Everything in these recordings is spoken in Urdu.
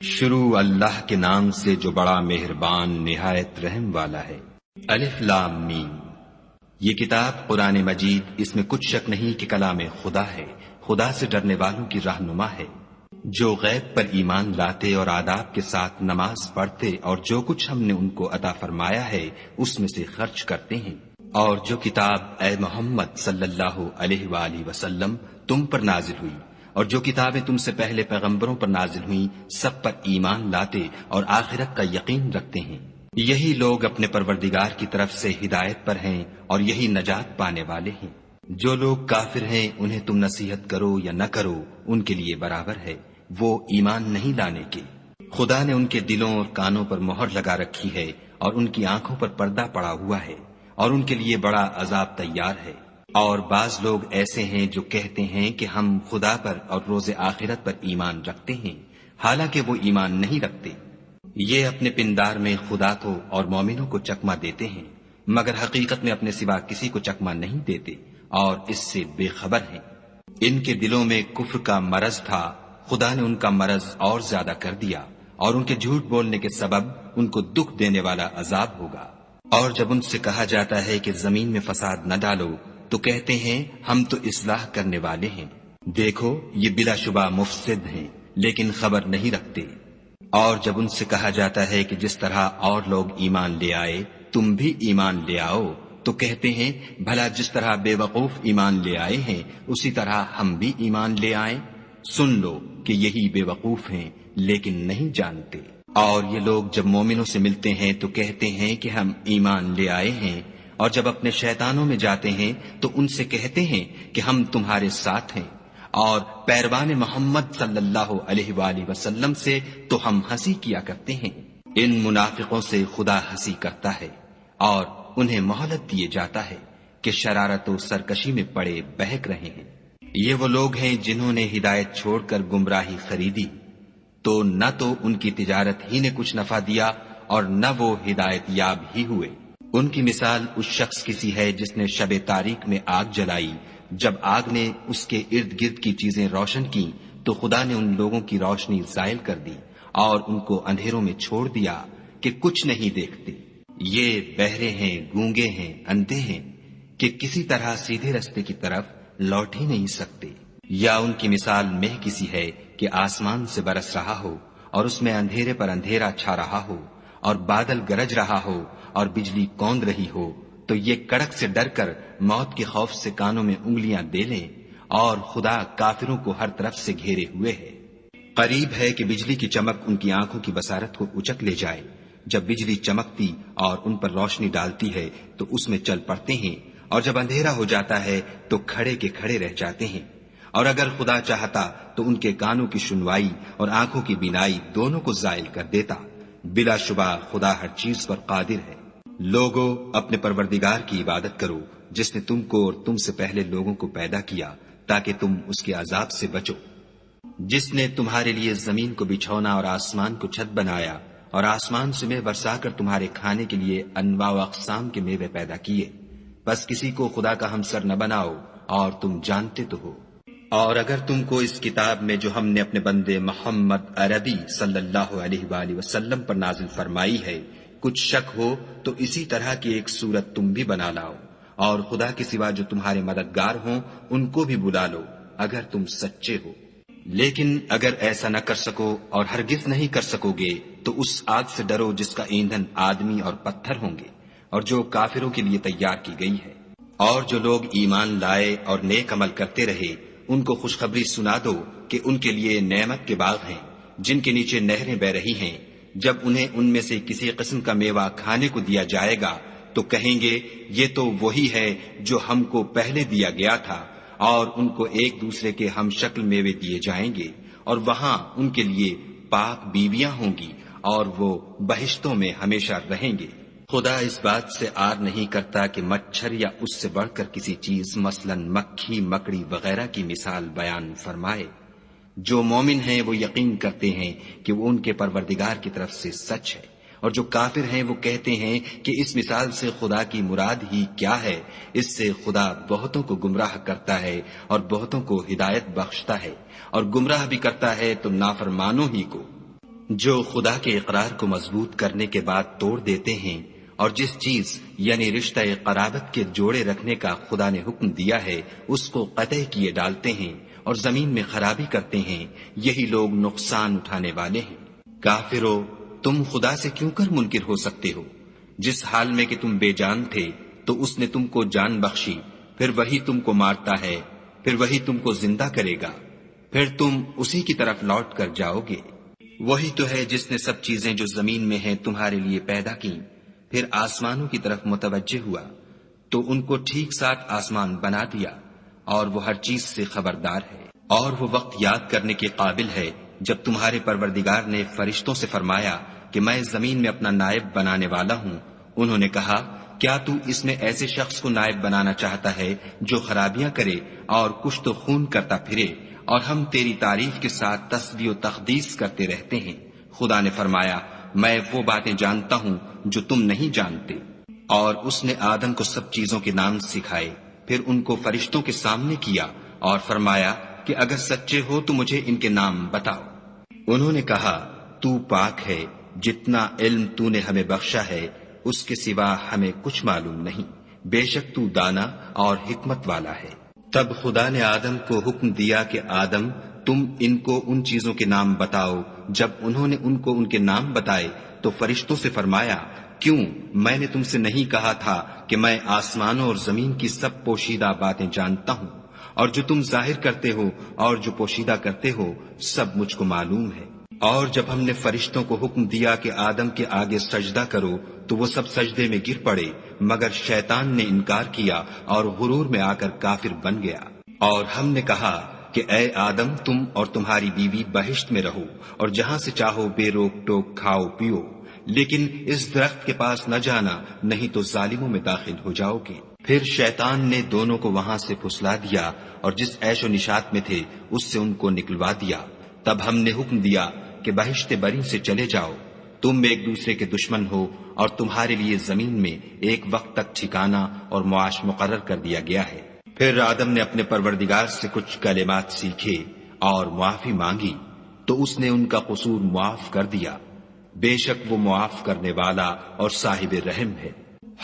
شروع اللہ کے نام سے جو بڑا مہربان نہایت رحم والا ہے۔ الف لام میم۔ یہ کتاب قرآن مجید، اس میں کچھ شک نہیں کہ کلام خدا ہے، خدا سے ڈرنے والوں کی رہنما ہے، جو غیب پر ایمان لاتے اور آداب کے ساتھ نماز پڑھتے اور جو کچھ ہم نے ان کو عطا فرمایا ہے اس میں سے خرچ کرتے ہیں، اور جو کتاب اے محمد صلی اللہ علیہ وآلہ وسلم تم پر نازل ہوئی اور جو کتابیں تم سے پہلے پیغمبروں پر نازل ہوئیں سب پر ایمان لاتے اور آخرت کا یقین رکھتے ہیں، یہی لوگ اپنے پروردگار کی طرف سے ہدایت پر ہیں اور یہی نجات پانے والے ہیں۔ جو لوگ کافر ہیں انہیں تم نصیحت کرو یا نہ کرو ان کے لیے برابر ہے، وہ ایمان نہیں لانے کے۔ خدا نے ان کے دلوں اور کانوں پر مہر لگا رکھی ہے اور ان کی آنکھوں پر پردہ پڑا ہوا ہے اور ان کے لیے بڑا عذاب تیار ہے۔ اور بعض لوگ ایسے ہیں جو کہتے ہیں کہ ہم خدا پر اور روز آخرت پر ایمان رکھتے ہیں، حالانکہ وہ ایمان نہیں رکھتے۔ یہ اپنے پندار میں خدا کو اور مومنوں کو چکمہ دیتے ہیں، مگر حقیقت میں اپنے سوا کسی کو چکمہ نہیں دیتے اور اس سے بے خبر ہیں۔ ان کے دلوں میں کفر کا مرض تھا، خدا نے ان کا مرض اور زیادہ کر دیا اور ان کے جھوٹ بولنے کے سبب ان کو دکھ دینے والا عذاب ہوگا۔ اور جب ان سے کہا جاتا ہے کہ زمین میں فساد نہ ڈالو تو کہتے ہیں ہم تو اصلاح کرنے والے ہیں، دیکھو یہ بلا شبہ مفسد ہیں لیکن خبر نہیں رکھتے۔ اور جب ان سے کہا جاتا ہے کہ جس طرح اور لوگ ایمان لے آئے تم بھی ایمان لے آؤ تو کہتے ہیں بھلا جس طرح بے وقوف ایمان لے آئے ہیں اسی طرح ہم بھی ایمان لے آئیں، سن لو کہ یہی بے وقوف ہیں لیکن نہیں جانتے۔ اور یہ لوگ جب مومنوں سے ملتے ہیں تو کہتے ہیں کہ ہم ایمان لے آئے ہیں، اور جب اپنے شیطانوں میں جاتے ہیں تو ان سے کہتے ہیں کہ ہم تمہارے ساتھ ہیں، اور پیروان محمد صلی اللہ علیہ وآلہ وسلم سے تو ہم ہنسی کیا کرتے ہیں۔ ان منافقوں سے خدا ہنسی کرتا ہے اور انہیں مہلت دیے جاتا ہے کہ شرارت و سرکشی میں پڑے بہک رہے ہیں۔ یہ وہ لوگ ہیں جنہوں نے ہدایت چھوڑ کر گمراہی خریدی، تو نہ تو ان کی تجارت ہی نے کچھ نفع دیا اور نہ وہ ہدایت یاب ہی ہوئے۔ ان کی مثال اس شخص کی سی ہے جس نے شب تاریک میں آگ جلائی، جب آگ نے اس کے ارد گرد کی چیزیں روشن کی تو خدا نے ان لوگوں کی روشنی زائل کر دی اور ان کو اندھیروں میں چھوڑ دیا کہ کچھ نہیں دیکھتے۔ یہ بہرے ہیں، گونگے ہیں، اندھے ہیں کہ کسی طرح سیدھے رستے کی طرف لوٹ ہی نہیں سکتے۔ یا ان کی مثال مہ کسی ہے کہ آسمان سے برس رہا ہو اور اس میں اندھیرے پر اندھیرا چھا رہا ہو اور بادل گرج رہا ہو اور بجلی کوند رہی ہو، تو یہ کڑک سے ڈر کر موت کے خوف سے کانوں میں انگلیاں دے لیں، اور خدا کافروں کو ہر طرف سے گھیرے ہوئے ہے۔ قریب ہے کہ بجلی کی چمک ان کی آنکھوں کی بصارت کو اچک لے جائے۔ جب بجلی چمکتی اور ان پر روشنی ڈالتی ہے تو اس میں چل پڑتے ہیں، اور جب اندھیرا ہو جاتا ہے تو کھڑے کے کھڑے رہ جاتے ہیں۔ اور اگر خدا چاہتا تو ان کے کانوں کی سنوائی اور آنکھوں کی بینائی دونوں کو زائل کر دیتا، بلا شبہ خدا ہر چیز پر قادر ہے۔ لوگو اپنے پروردگار کی عبادت کرو جس نے تم کو اور تم سے پہلے لوگوں کو پیدا کیا تاکہ تم اس کے عذاب سے بچو، جس نے تمہارے لیے زمین کو بچھونا اور آسمان کو چھت بنایا اور آسمان سے میوہ برسا کر تمہارے کھانے کے لیے انواع و اقسام کے میوے پیدا کیے، بس کسی کو خدا کا ہمسر نہ بناؤ اور تم جانتے تو ہو۔ اور اگر تم کو اس کتاب میں جو ہم نے اپنے بندے محمد عربی صلی اللہ علیہ وآلہ وسلم پر نازل فرمائی ہے کچھ شک ہو تو اسی طرح کی ایک صورت تم بھی بنا لاؤ، اور خدا کے سوا جو تمہارے مددگار ہوں ان کو بھی بلا لو اگر تم سچے ہو۔ لیکن اگر ایسا نہ کر سکو اور ہرگز نہیں کر سکو گے تو اس آگ سے ڈرو جس کا ایندھن آدمی اور پتھر ہوں گے اور جو کافروں کے لیے تیار کی گئی ہے۔ اور جو لوگ ایمان لائے اور نیک عمل کرتے رہے ان کو خوشخبری سنا دو کہ ان کے لیے نعمت کے باغ ہیں جن کے نیچے نہریں بہ رہی ہیں، جب انہیں ان میں سے کسی قسم کا میوہ کھانے کو دیا جائے گا تو کہیں گے یہ تو وہی ہے جو ہم کو پہلے دیا گیا تھا، اور ان کو ایک دوسرے کے ہم شکل میوے دیے جائیں گے، اور وہاں ان کے لیے پاک بیویاں ہوں گی اور وہ بہشتوں میں ہمیشہ رہیں گے۔ خدا اس بات سے آر نہیں کرتا کہ مچھر یا اس سے بڑھ کر کسی چیز مثلاً مکھی مکڑی وغیرہ کی مثال بیان فرمائے۔ جو مومن ہیں وہ یقین کرتے ہیں کہ وہ ان کے پروردگار کی طرف سے سچ ہے، اور جو کافر ہیں وہ کہتے ہیں کہ اس مثال سے خدا کی مراد ہی کیا ہے، اس سے خدا بہتوں کو گمراہ کرتا ہے اور بہتوں کو ہدایت بخشتا ہے، اور گمراہ بھی کرتا ہے تو نافرمانوں ہی کو۔ جو خدا کے اقرار کو مضبوط کرنے کے بعد توڑ دیتے ہیں اور جس چیز یعنی رشتہ قرابت کے جوڑے رکھنے کا خدا نے حکم دیا ہے اس کو قطع کیے ڈالتے ہیں اور زمین میں خرابی کرتے ہیں، یہی لوگ نقصان اٹھانے والے ہیں۔ کافرو، تم خدا سے کیوں کر منکر ہو سکتے ہو؟ جس حال میں کہ تم بے جان تھے تو اس نے تم کو جان بخشی، پھر وہی تم کو مارتا ہے، پھر وہی تم کو زندہ کرے گا، پھر تم اسی کی طرف لوٹ کر جاؤ گے۔ وہی تو ہے جس نے سب چیزیں جو زمین میں ہیں تمہارے لیے پیدا کی، پھر آسمانوں کی طرف متوجہ ہوا تو ان کو ٹھیک ساتھ آسمان بنا دیا، اور وہ ہر چیز سے خبردار ہے۔ اور وہ وقت یاد کرنے کے قابل ہے جب تمہارے پروردگار نے فرشتوں سے فرمایا کہ میں زمین میں اپنا نائب بنانے والا ہوں۔ انہوں نے کہا، کیا تو اس میں ایسے شخص کو نائب بنانا چاہتا ہے جو خرابیاں کرے اور کشت و خون کرتا پھرے، اور ہم تیری تعریف کے ساتھ تسبیح و تقدیس کرتے رہتے ہیں؟ خدا نے فرمایا، میں وہ باتیں جانتا ہوں جو تم نہیں جانتے۔ اور اس نے آدم کو سب چیزوں کے نام سکھائے، پھر ان کو فرشتوں کے سامنے کیا اور فرمایا کہ اگر سچے ہو تو مجھے ان کے نام بتاؤ۔ انہوں نے کہا، تو پاک ہے، جتنا علم تو نے ہمیں بخشا ہے اس کے سوا ہمیں کچھ معلوم نہیں، بے شک تو دانا اور حکمت والا ہے۔ تب خدا نے آدم کو حکم دیا کہ آدم، تم ان کو ان چیزوں کے نام بتاؤ۔ جب انہوں نے ان کو ان کے نام بتائے تو فرشتوں سے فرمایا، کیوں میں نے تم سے نہیں کہا تھا کہ میں آسمانوں اور زمین کی سب پوشیدہ باتیں جانتا ہوں، اور جو تم ظاہر کرتے ہو اور جو پوشیدہ کرتے ہو سب مجھ کو معلوم ہے۔ اور جب ہم نے فرشتوں کو حکم دیا کہ آدم کے آگے سجدہ کرو تو وہ سب سجدے میں گر پڑے، مگر شیطان نے انکار کیا اور غرور میں آ کر کافر بن گیا۔ اور ہم نے کہا کہ اے آدم، تم اور تمہاری بیوی بہشت میں رہو اور جہاں سے چاہو بے روک ٹوک کھاؤ پیو، لیکن اس درخت کے پاس نہ جانا، نہیں تو ظالموں میں داخل ہو جاؤ گے۔ پھر شیطان نے دونوں کو وہاں سے پھسلا دیا اور جس عیش و نشاط میں تھے اس سے ان کو نکلوا دیا۔ تب ہم نے حکم دیا کہ بہشت بری سے چلے جاؤ، تم ایک دوسرے کے دشمن ہو، اور تمہارے لیے زمین میں ایک وقت تک ٹھکانہ اور معاش مقرر کر دیا گیا ہے۔ پھر آدم نے اپنے پروردگار سے کچھ کلمات سیکھے اور معافی مانگی تو اس نے ان کا قصور معاف کر دیا، بے شک وہ معاف کرنے والا اور صاحب رحم ہے۔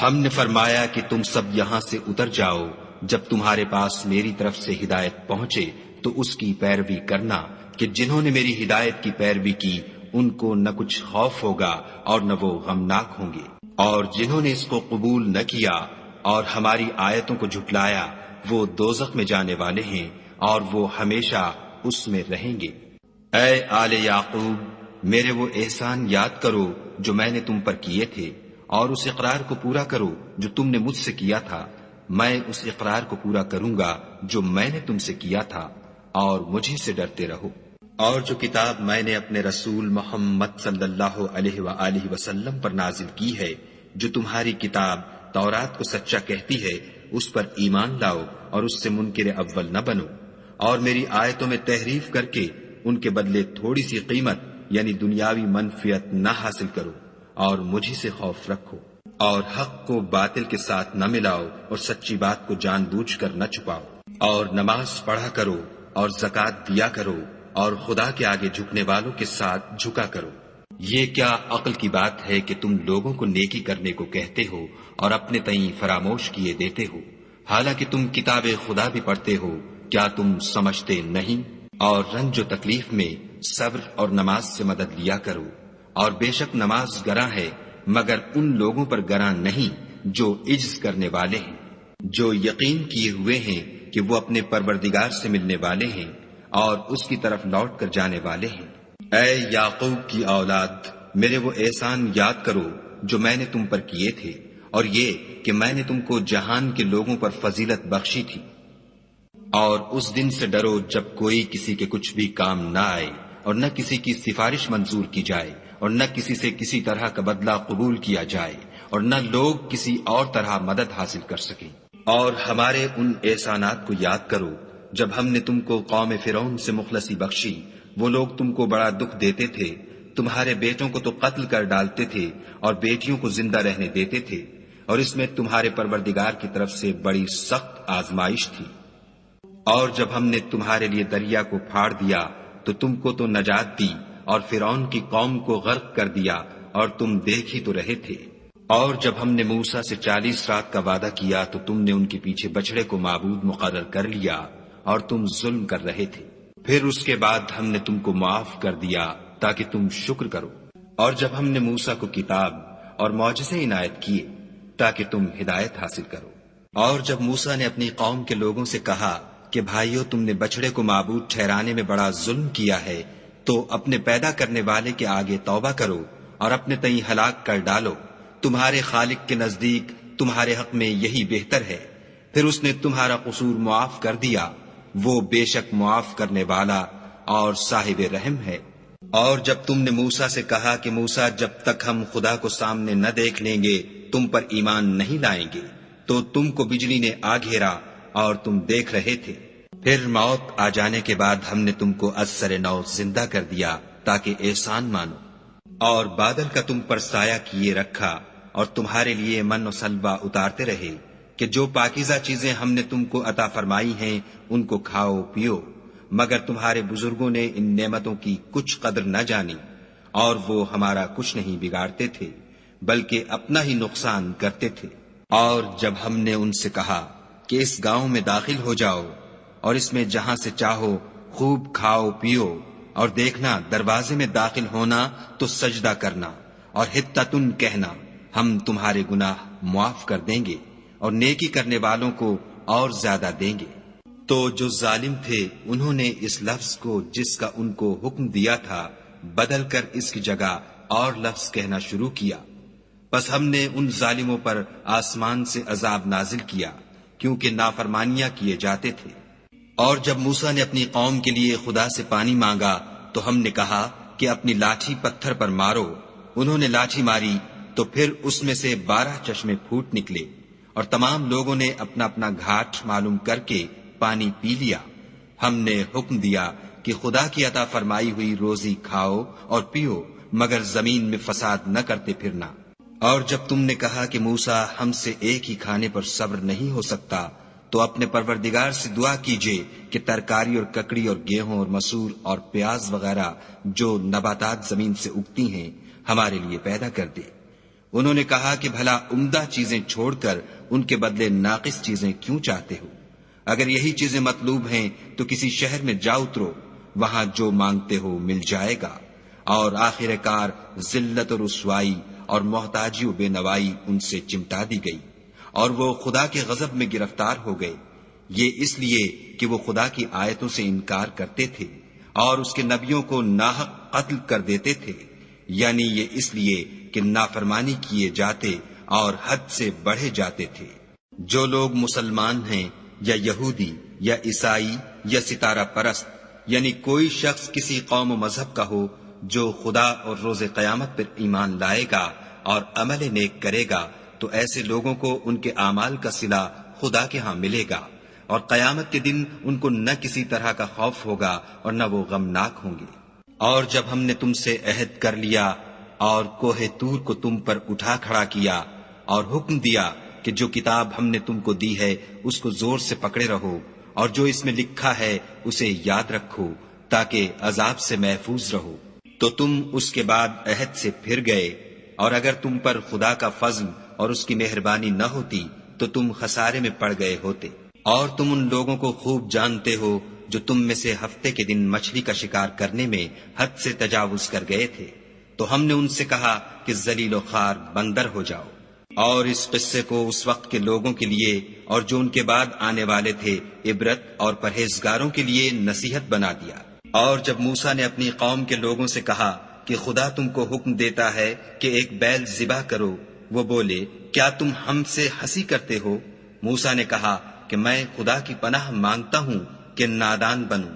ہم نے فرمایا کہ تم سب یہاں سے اتر جاؤ، جب تمہارے پاس میری طرف سے ہدایت پہنچے تو اس کی پیروی کرنا، کہ جنہوں نے میری ہدایت کی پیروی کی ان کو نہ کچھ خوف ہوگا اور نہ وہ غمناک ہوں گے، اور جنہوں نے اس کو قبول نہ کیا اور ہماری آیتوں کو جھٹلایا وہ دوزخ میں جانے والے ہیں اور وہ ہمیشہ اس میں رہیں گے۔ اے آل یعقوب، میرے وہ احسان یاد کرو جو میں نے تم پر کیے تھے، اور اس اقرار کو پورا کرو جو تم نے مجھ سے کیا تھا۔ میں اس اقرار کو پورا کروں گا جو میں نے تم سے کیا تھا، اور مجھے سے ڈرتے رہو۔ اور جو کتاب میں نے اپنے رسول محمد صلی اللہ علیہ وآلہ وسلم پر نازل کی ہے، جو تمہاری کتاب تورات کو سچا کہتی ہے، اس پر ایمان لاؤ اور اس سے منکر اول نہ بنو، اور میری آیتوں میں تحریف کر کے ان کے بدلے تھوڑی سی قیمت یعنی دنیاوی منفعت نہ حاصل کرو، اور مجھے سے خوف رکھو، اور حق کو باطل کے ساتھ نہ ملاؤ اور سچی بات کو جان بوجھ کر نہ چھپاؤ، اور نماز پڑھا کرو اور زکوٰۃ دیا کرو، اور خدا کے آگے جھکنے والوں کے ساتھ جھکا کرو۔ یہ کیا عقل کی بات ہے کہ تم لوگوں کو نیکی کرنے کو کہتے ہو اور اپنے تئیں فراموش کیے دیتے ہو، حالانکہ تم کتاب خدا بھی پڑھتے ہو، کیا تم سمجھتے نہیں؟ اور رنج و تکلیف میں صبر اور نماز سے مدد لیا کرو، اور بے شک نماز گراں ہے مگر ان لوگوں پر گراں نہیں جو عجز کرنے والے ہیں، جو یقین کیے ہوئے ہیں کہ وہ اپنے پروردگار سے ملنے والے ہیں اور اس کی طرف لوٹ کر جانے والے ہیں۔ اے یعقوب کی اولاد، میرے وہ احسان یاد کرو جو میں نے تم پر کیے تھے، اور یہ کہ میں نے تم کو جہان کے لوگوں پر فضیلت بخشی تھی۔ اور اس دن سے ڈرو جب کوئی کسی کے کچھ بھی کام نہ آئے، اور نہ کسی کی سفارش منظور کی جائے، اور نہ کسی سے کسی طرح کا بدلہ قبول کیا جائے، اور نہ لوگ کسی اور طرح مدد حاصل کر سکیں۔ اور ہمارے ان احسانات کو یاد کرو جب ہم نے تم کو قوم فرعون سے مخلصی بخشی، وہ لوگ تم کو بڑا دکھ دیتے تھے، تمہارے بیٹوں کو تو قتل کر ڈالتے تھے اور بیٹیوں کو زندہ رہنے دیتے تھے، اور اس میں تمہارے پروردگار کی طرف سے بڑی سخت آزمائش تھی۔ اور جب ہم نے تمہارے لیے دریا کو پھاڑ دیا تو تم کو تو نجات دی، اور فرعون کی قوم کو غرق کر دیا اور تم دیکھ ہی تو رہے تھے۔ اور جب ہم نے موسیٰ سے 40 رات کا وعدہ کیا تو تم نے ان کے پیچھے بچڑے کو معبود مقرر کر لیا اور تم ظلم کر رہے تھے۔ پھر اس کے بعد ہم نے تم کو معاف کر دیا تاکہ تم شکر کرو۔ اور جب ہم نے موسیٰ کو کتاب اور معجزے عنایت کیے تاکہ تم ہدایت حاصل کرو۔ اور جب موسیٰ نے اپنی قوم کے لوگوں سے کہا کہ بھائیو، تم نے بچڑے کو معبود ٹھہرانے میں بڑا ظلم کیا ہے، تو اپنے پیدا کرنے والے کے آگے توبہ کرو اور اپنے تئیں ہلاک کر ڈالو، تمہارے خالق کے نزدیک تمہارے حق میں یہی بہتر ہے۔ پھر اس نے تمہارا قصور معاف کر دیا، وہ بے شک معاف کرنے والا اور صاحب رحم ہے۔ اور جب تم نے موسیٰ سے کہا کہ موسیٰ، جب تک ہم خدا کو سامنے نہ دیکھ لیں گے تم پر ایمان نہیں لائیں گے، تو تم کو بجلی نے آ گھیرا اور تم دیکھ رہے تھے۔ پھر موت آ جانے کے بعد ہم نے تم کو از سر نو زندہ کر دیا تاکہ احسان مانو، اور بادل کا تم پر سایہ کیے رکھا اور تمہارے لیے من و سلوہ اتارتے رہے کہ جو پاکیزہ چیزیں ہم نے تم کو عطا فرمائی ہیں ان کو کھاؤ پیو، مگر تمہارے بزرگوں نے ان نعمتوں کی کچھ قدر نہ جانی، اور وہ ہمارا کچھ نہیں بگاڑتے تھے بلکہ اپنا ہی نقصان کرتے تھے۔ اور جب ہم نے ان سے کہا کہ اس گاؤں میں داخل ہو جاؤ اور اس میں جہاں سے چاہو خوب کھاؤ پیو، اور دیکھنا دروازے میں داخل ہونا تو سجدہ کرنا اور حطتن کہنا، ہم تمہارے گناہ معاف کر دیں گے اور نیکی کرنے والوں کو اور زیادہ دیں گے۔ تو جو ظالم تھے انہوں نے اس لفظ کو جس کا ان کو حکم دیا تھا بدل کر اس کی جگہ اور لفظ کہنا شروع کیا، پس ہم نے ان ظالموں پر آسمان سے عذاب نازل کیا کیونکہ نافرمانیاں کیے جاتے تھے۔ اور جب موسیٰ نے اپنی قوم کے لیے خدا سے پانی مانگا تو ہم نے کہا کہ اپنی لاٹھی پتھر پر مارو۔ انہوں نے لاٹھی ماری تو پھر اس میں سے 12 چشمے پھوٹ نکلے، اور تمام لوگوں نے اپنا اپنا گھاٹ معلوم کر کے پانی پی لیا۔ ہم نے حکم دیا کہ خدا کی عطا فرمائی ہوئی روزی کھاؤ اور پیو، مگر زمین میں فساد نہ کرتے پھرنا۔ اور جب تم نے کہا کہ موسیٰ، ہم سے ایک ہی کھانے پر صبر نہیں ہو سکتا، تو اپنے پروردگار سے دعا کیجئے کہ ترکاری اور ککڑی اور گیہوں اور مسور اور پیاز وغیرہ جو نباتات زمین سے اگتی ہیں ہمارے لیے پیدا کر دے۔ انہوں نے کہا کہ بھلا عمدہ چیزیں چھوڑ کر ان کے بدلے ناقص چیزیں کیوں چاہتے ہو؟ اگر یہی چیزیں مطلوب ہیں تو کسی شہر میں جا اترو، وہاں جو مانگتے ہو مل جائے گا، اور آخر کار ذلت و رسوائی اور محتاجی و بے نوائی ان سے چمٹا دی گئی، اور وہ خدا کے غضب میں گرفتار ہو گئے، یہ اس لیے کہ وہ خدا کی آیتوں سے انکار کرتے تھے اور اس کے نبیوں کو ناحق قتل کر دیتے تھے، یعنی یہ اس لیے کہ نافرمانی کیے جاتے اور حد سے بڑھے جاتے تھے۔ جو لوگ مسلمان ہیں یا یہودی یا عیسائی یا ستارہ پرست، یعنی کوئی شخص کسی قوم و مذہب کا ہو، جو خدا اور روز قیامت پر ایمان لائے گا اور عمل نیک کرے گا، تو ایسے لوگوں کو ان کے اعمال کا صلہ خدا کے ہاں ملے گا، اور قیامت کے دن ان کو نہ کسی طرح کا خوف ہوگا اور نہ وہ غمناک ہوں گے۔ اور جب ہم نے تم سے عہد کر لیا اور کوہ طور کو تم پر اٹھا کھڑا کیا اور حکم دیا کہ جو کتاب ہم نے تم کو دی ہے اس کو زور سے پکڑے رہو، اور جو اس میں لکھا ہے اسے یاد رکھو تاکہ عذاب سے محفوظ رہو، تو تم اس کے بعد عہد سے پھر گئے، اور اگر تم پر خدا کا فضل اور اس کی مہربانی نہ ہوتی تو تم خسارے میں پڑ گئے ہوتے۔ اور تم ان لوگوں کو خوب جانتے ہو جو تم میں سے ہفتے کے دن مچھلی کا شکار کرنے میں حد سے تجاوز کر گئے تھے، تو ہم نے ان سے کہا کہ ذلیل و خوار بندر ہو جاؤ، اور اس قصے کو اس وقت کے لوگوں کے لیے اور جو ان کے بعد آنے والے تھے عبرت اور پرہیزگاروں کے لیے نصیحت بنا دیا۔ اور جب موسیٰ نے اپنی قوم کے لوگوں سے کہا کہ خدا تم کو حکم دیتا ہے کہ ایک بیل ذبح کرو، وہ بولے، کیا تم ہم سے ہنسی کرتے ہو؟ موسیٰ نے کہا کہ میں خدا کی پناہ مانگتا ہوں کہ نادان بنوں۔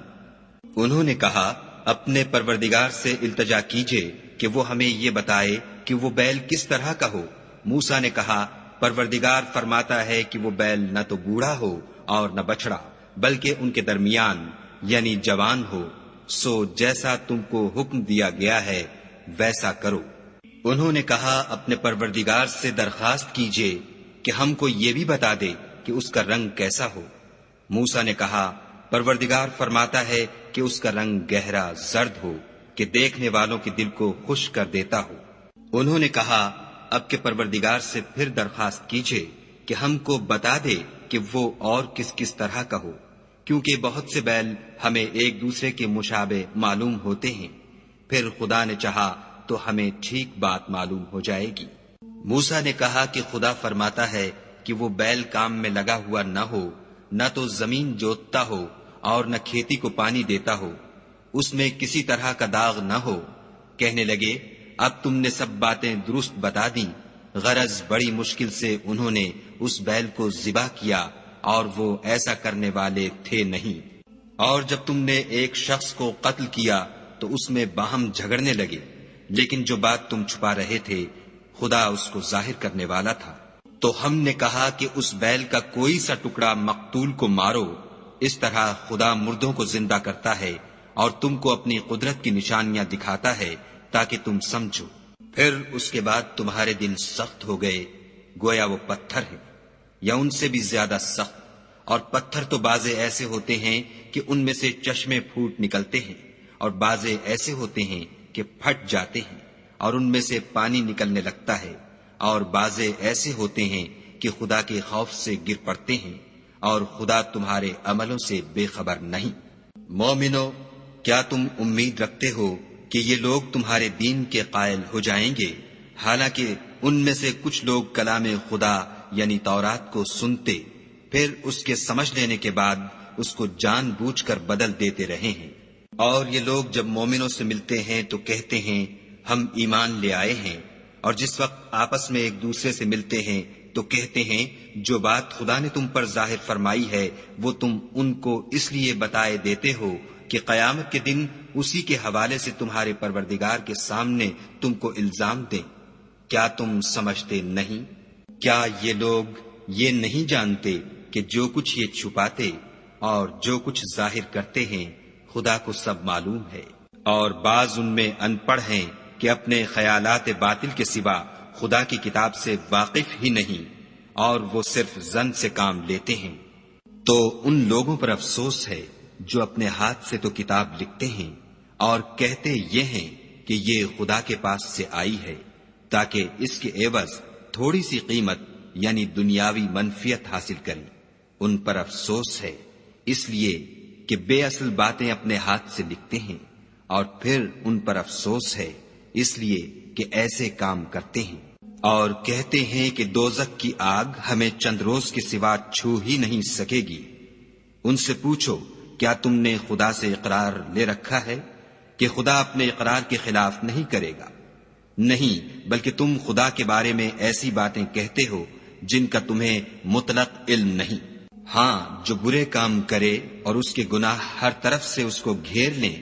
انہوں نے کہا، اپنے پروردگار سے التجا کیجئے کہ وہ ہمیں یہ بتائے کہ وہ بیل کس طرح کا ہو۔ موسیٰ نے کہا، پروردگار فرماتا ہے کہ وہ بیل نہ تو بوڑھا ہو اور نہ بچڑا، بلکہ ان کے درمیان یعنی جوان ہو، سو جیسا تم کو حکم دیا گیا ہے ویسا کرو۔ انہوں نے کہا، اپنے پروردگار سے درخواست کیجئے کہ ہم کو یہ بھی بتا دے کہ اس کا رنگ کیسا ہو۔ موسیٰ نے کہا، پروردگار فرماتا ہے کہ اس کا رنگ گہرا زرد ہو، کہ دیکھنے والوں کے دل کو خوش کر دیتا ہو۔ انہوں نے کہا اب کے پروردگار سے پھر درخواست کیجئے کہ ہم کو بتا دے کہ وہ اور کس کس طرح کا ہو، کیونکہ بہت سے بیل ہمیں ایک دوسرے کے مشابہ معلوم ہوتے ہیں، پھر خدا نے چاہا تو ہمیں ٹھیک بات معلوم ہو جائے گی۔ موسیٰ نے کہا کہ خدا فرماتا ہے کہ وہ بیل کام میں لگا ہوا نہ ہو، نہ تو زمین جوتتا ہو اور نہ کھیتی کو پانی دیتا ہو، اس میں کسی طرح کا داغ نہ ہو۔ کہنے لگے اب تم نے سب باتیں درست بتا دیں۔ غرض بڑی مشکل سے انہوں نے اس بیل کو ذبح کیا اور وہ ایسا کرنے والے تھے نہیں۔ اور جب تم نے ایک شخص کو قتل کیا تو اس میں باہم جھگڑنے لگے، لیکن جو بات تم چھپا رہے تھے خدا اس کو ظاہر کرنے والا تھا۔ تو ہم نے کہا کہ اس بیل کا کوئی سا ٹکڑا مقتول کو مارو، اس طرح خدا مردوں کو زندہ کرتا ہے اور تم کو اپنی قدرت کی نشانیاں دکھاتا ہے تاکہ تم سمجھو۔ پھر اس کے بعد تمہارے دل سخت ہو گئے، گویا وہ پتھر ہیں یا ان سے بھی زیادہ سخت، اور پتھر تو بعضے ایسے ہوتے ہیں کہ ان میں سے چشمے پھوٹ نکلتے ہیں، اور بعضے ایسے ہوتے ہیں کہ پھٹ جاتے ہیں اور ان میں سے پانی نکلنے لگتا ہے، اور بعضے ایسے ہوتے ہیں کہ خدا کے خوف سے گر پڑتے ہیں، اور خدا تمہارے عملوں سے بے خبر نہیں۔ مومنو، کیا تم امید رکھتے ہو کہ یہ لوگ تمہارے دین کے قائل ہو جائیں گے؟ حالانکہ ان میں سے کچھ لوگ کلام خدا یعنی تورات کو سنتے، پھر اس کے سمجھ لینے کے بعد اس کو جان بوجھ کر بدل دیتے رہے ہیں۔ اور یہ لوگ جب مومنوں سے ملتے ہیں تو کہتے ہیں ہم ایمان لے آئے ہیں، اور جس وقت آپس میں ایک دوسرے سے ملتے ہیں تو کہتے ہیں جو بات خدا نے تم پر ظاہر فرمائی ہے وہ تم ان کو اس لیے بتائے دیتے ہو کہ قیامت کے دن اسی کے حوالے سے تمہارے پروردگار کے سامنے تم کو الزام دیں۔ کیا تم سمجھتے نہیں؟ کیا یہ لوگ یہ نہیں جانتے کہ جو کچھ یہ چھپاتے اور جو کچھ ظاہر کرتے ہیں خدا کو سب معلوم ہے؟ اور بعض ان میں ان پڑھ ہیں کہ اپنے خیالات باطل کے سوا خدا کی کتاب سے واقف ہی نہیں، اور وہ صرف ظن سے کام لیتے ہیں۔ تو ان لوگوں پر افسوس ہے جو اپنے ہاتھ سے تو کتاب لکھتے ہیں اور کہتے یہ ہیں کہ یہ خدا کے پاس سے آئی ہے تاکہ اس کے عوض تھوڑی سی قیمت یعنی دنیاوی منفیت حاصل کریں۔ ان پر افسوس ہے اس لیے کہ بے اصل باتیں اپنے ہاتھ سے لکھتے ہیں، اور پھر ان پر افسوس ہے اس لیے کہ ایسے کام کرتے ہیں۔ اور کہتے ہیں کہ دوزخ کی آگ ہمیں چند روز کے سوا چھو ہی نہیں سکے گی۔ ان سے پوچھو کیا تم نے خدا سے اقرار لے رکھا ہے کہ خدا اپنے اقرار کے خلاف نہیں کرے گا؟ نہیں، بلکہ تم خدا کے بارے میں ایسی باتیں کہتے ہو جن کا تمہیں مطلق علم نہیں۔ ہاں، جو برے کام کرے اور اس کے گناہ ہر طرف سے اس کو گھیر لیں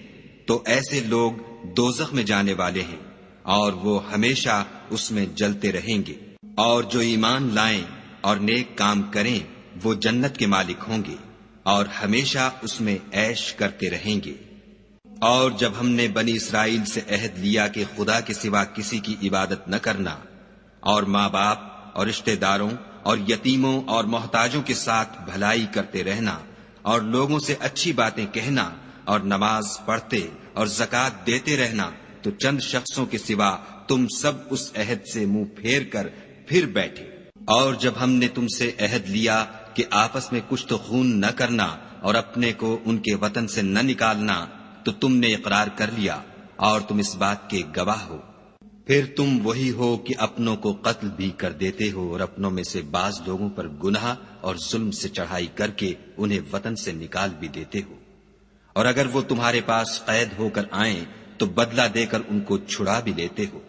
تو ایسے لوگ دوزخ میں جانے والے ہیں اور وہ ہمیشہ اس میں جلتے رہیں گے۔ اور جو ایمان لائیں اور نیک کام کریں وہ جنت کے مالک ہوں گے اور ہمیشہ اس میں عیش کرتے رہیں گے۔ اور جب ہم نے بنی اسرائیل سے عہد لیا کہ خدا کے سوا کسی کی عبادت نہ کرنا، اور ماں باپ اور رشتہ داروں اور یتیموں اور محتاجوں کے ساتھ بھلائی کرتے رہنا، اور لوگوں سے اچھی باتیں کہنا، اور نماز پڑھتے اور زکوٰۃ دیتے رہنا، تو چند شخصوں کے سوا تم سب اس عہد سے منہ پھیر کر پھر بیٹھے۔ اور جب ہم نے تم سے عہد لیا کہ آپس میں کچھ تو خون نہ کرنا اور اپنے کو ان کے وطن سے نہ نکالنا، تو تم نے اقرار کر لیا اور تم اس بات کے گواہ ہو۔ پھر تم وہی ہو کہ اپنوں کو قتل بھی کر دیتے ہو اور اپنوں میں سے بعض لوگوں پر گناہ اور ظلم سے چڑھائی کر کے انہیں وطن سے نکال بھی دیتے ہو، اور اگر وہ تمہارے پاس قید ہو کر آئیں تو بدلہ دے کر ان کو چھڑا بھی لیتے ہو،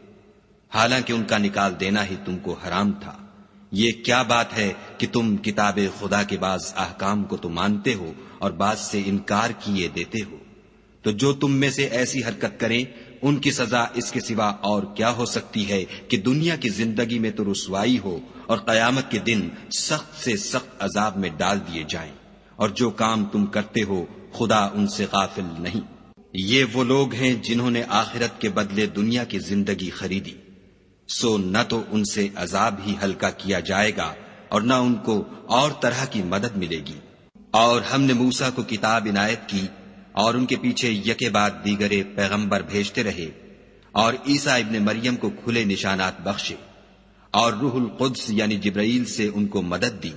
حالانکہ ان کا نکال دینا ہی تم کو حرام تھا۔ یہ کیا بات ہے کہ تم کتاب خدا کے بعض احکام کو تو مانتے ہو اور بعض سے انکار کیے دیتے ہو؟ تو جو تم میں سے ایسی حرکت کریں ان کی سزا اس کے سوا اور کیا ہو سکتی ہے کہ دنیا کی زندگی میں تو رسوائی ہو اور قیامت کے دن سخت سے سخت عذاب میں ڈال دیے جائیں، اور جو کام تم کرتے ہو خدا ان سے غافل نہیں۔ یہ وہ لوگ ہیں جنہوں نے آخرت کے بدلے دنیا کی زندگی خریدی، سو نہ تو ان سے عذاب ہی ہلکا کیا جائے گا اور نہ ان کو اور طرح کی مدد ملے گی۔ اور ہم نے موسیٰ کو کتاب عنایت کی اور ان کے پیچھے یکے بعد دیگرے پیغمبر بھیجتے رہے، اور عیسیٰ ابن مریم کو کھلے نشانات بخشے، اور روح القدس یعنی جبرائیل سے ان کو مدد دی۔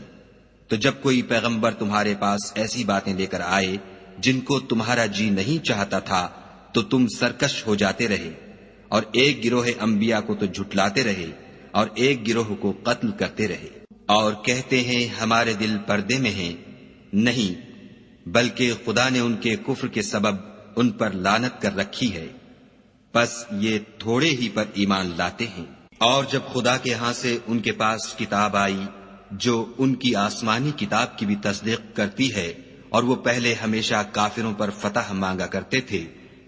تو جب کوئی پیغمبر تمہارے پاس ایسی باتیں لے کر آئے جن کو تمہارا جی نہیں چاہتا تھا تو تم سرکش ہو جاتے رہے، اور ایک گروہ انبیاء کو تو جھٹلاتے رہے اور ایک گروہ کو قتل کرتے رہے، اور کہتے ہیں ہمارے دل پردے میں ہیں، نہیں بلکہ خدا نے ان کے کفر کے سبب ان پر لعنت کر رکھی ہے، پس یہ تھوڑے ہی پر ایمان لاتے ہیں۔ اور جب خدا کے ہاں سے ان کے پاس کتاب آئی جو ان کی آسمانی کتاب کی بھی تصدیق کرتی ہے، اور وہ پہلے ہمیشہ کافروں پر فتح مانگا کرتے تھے،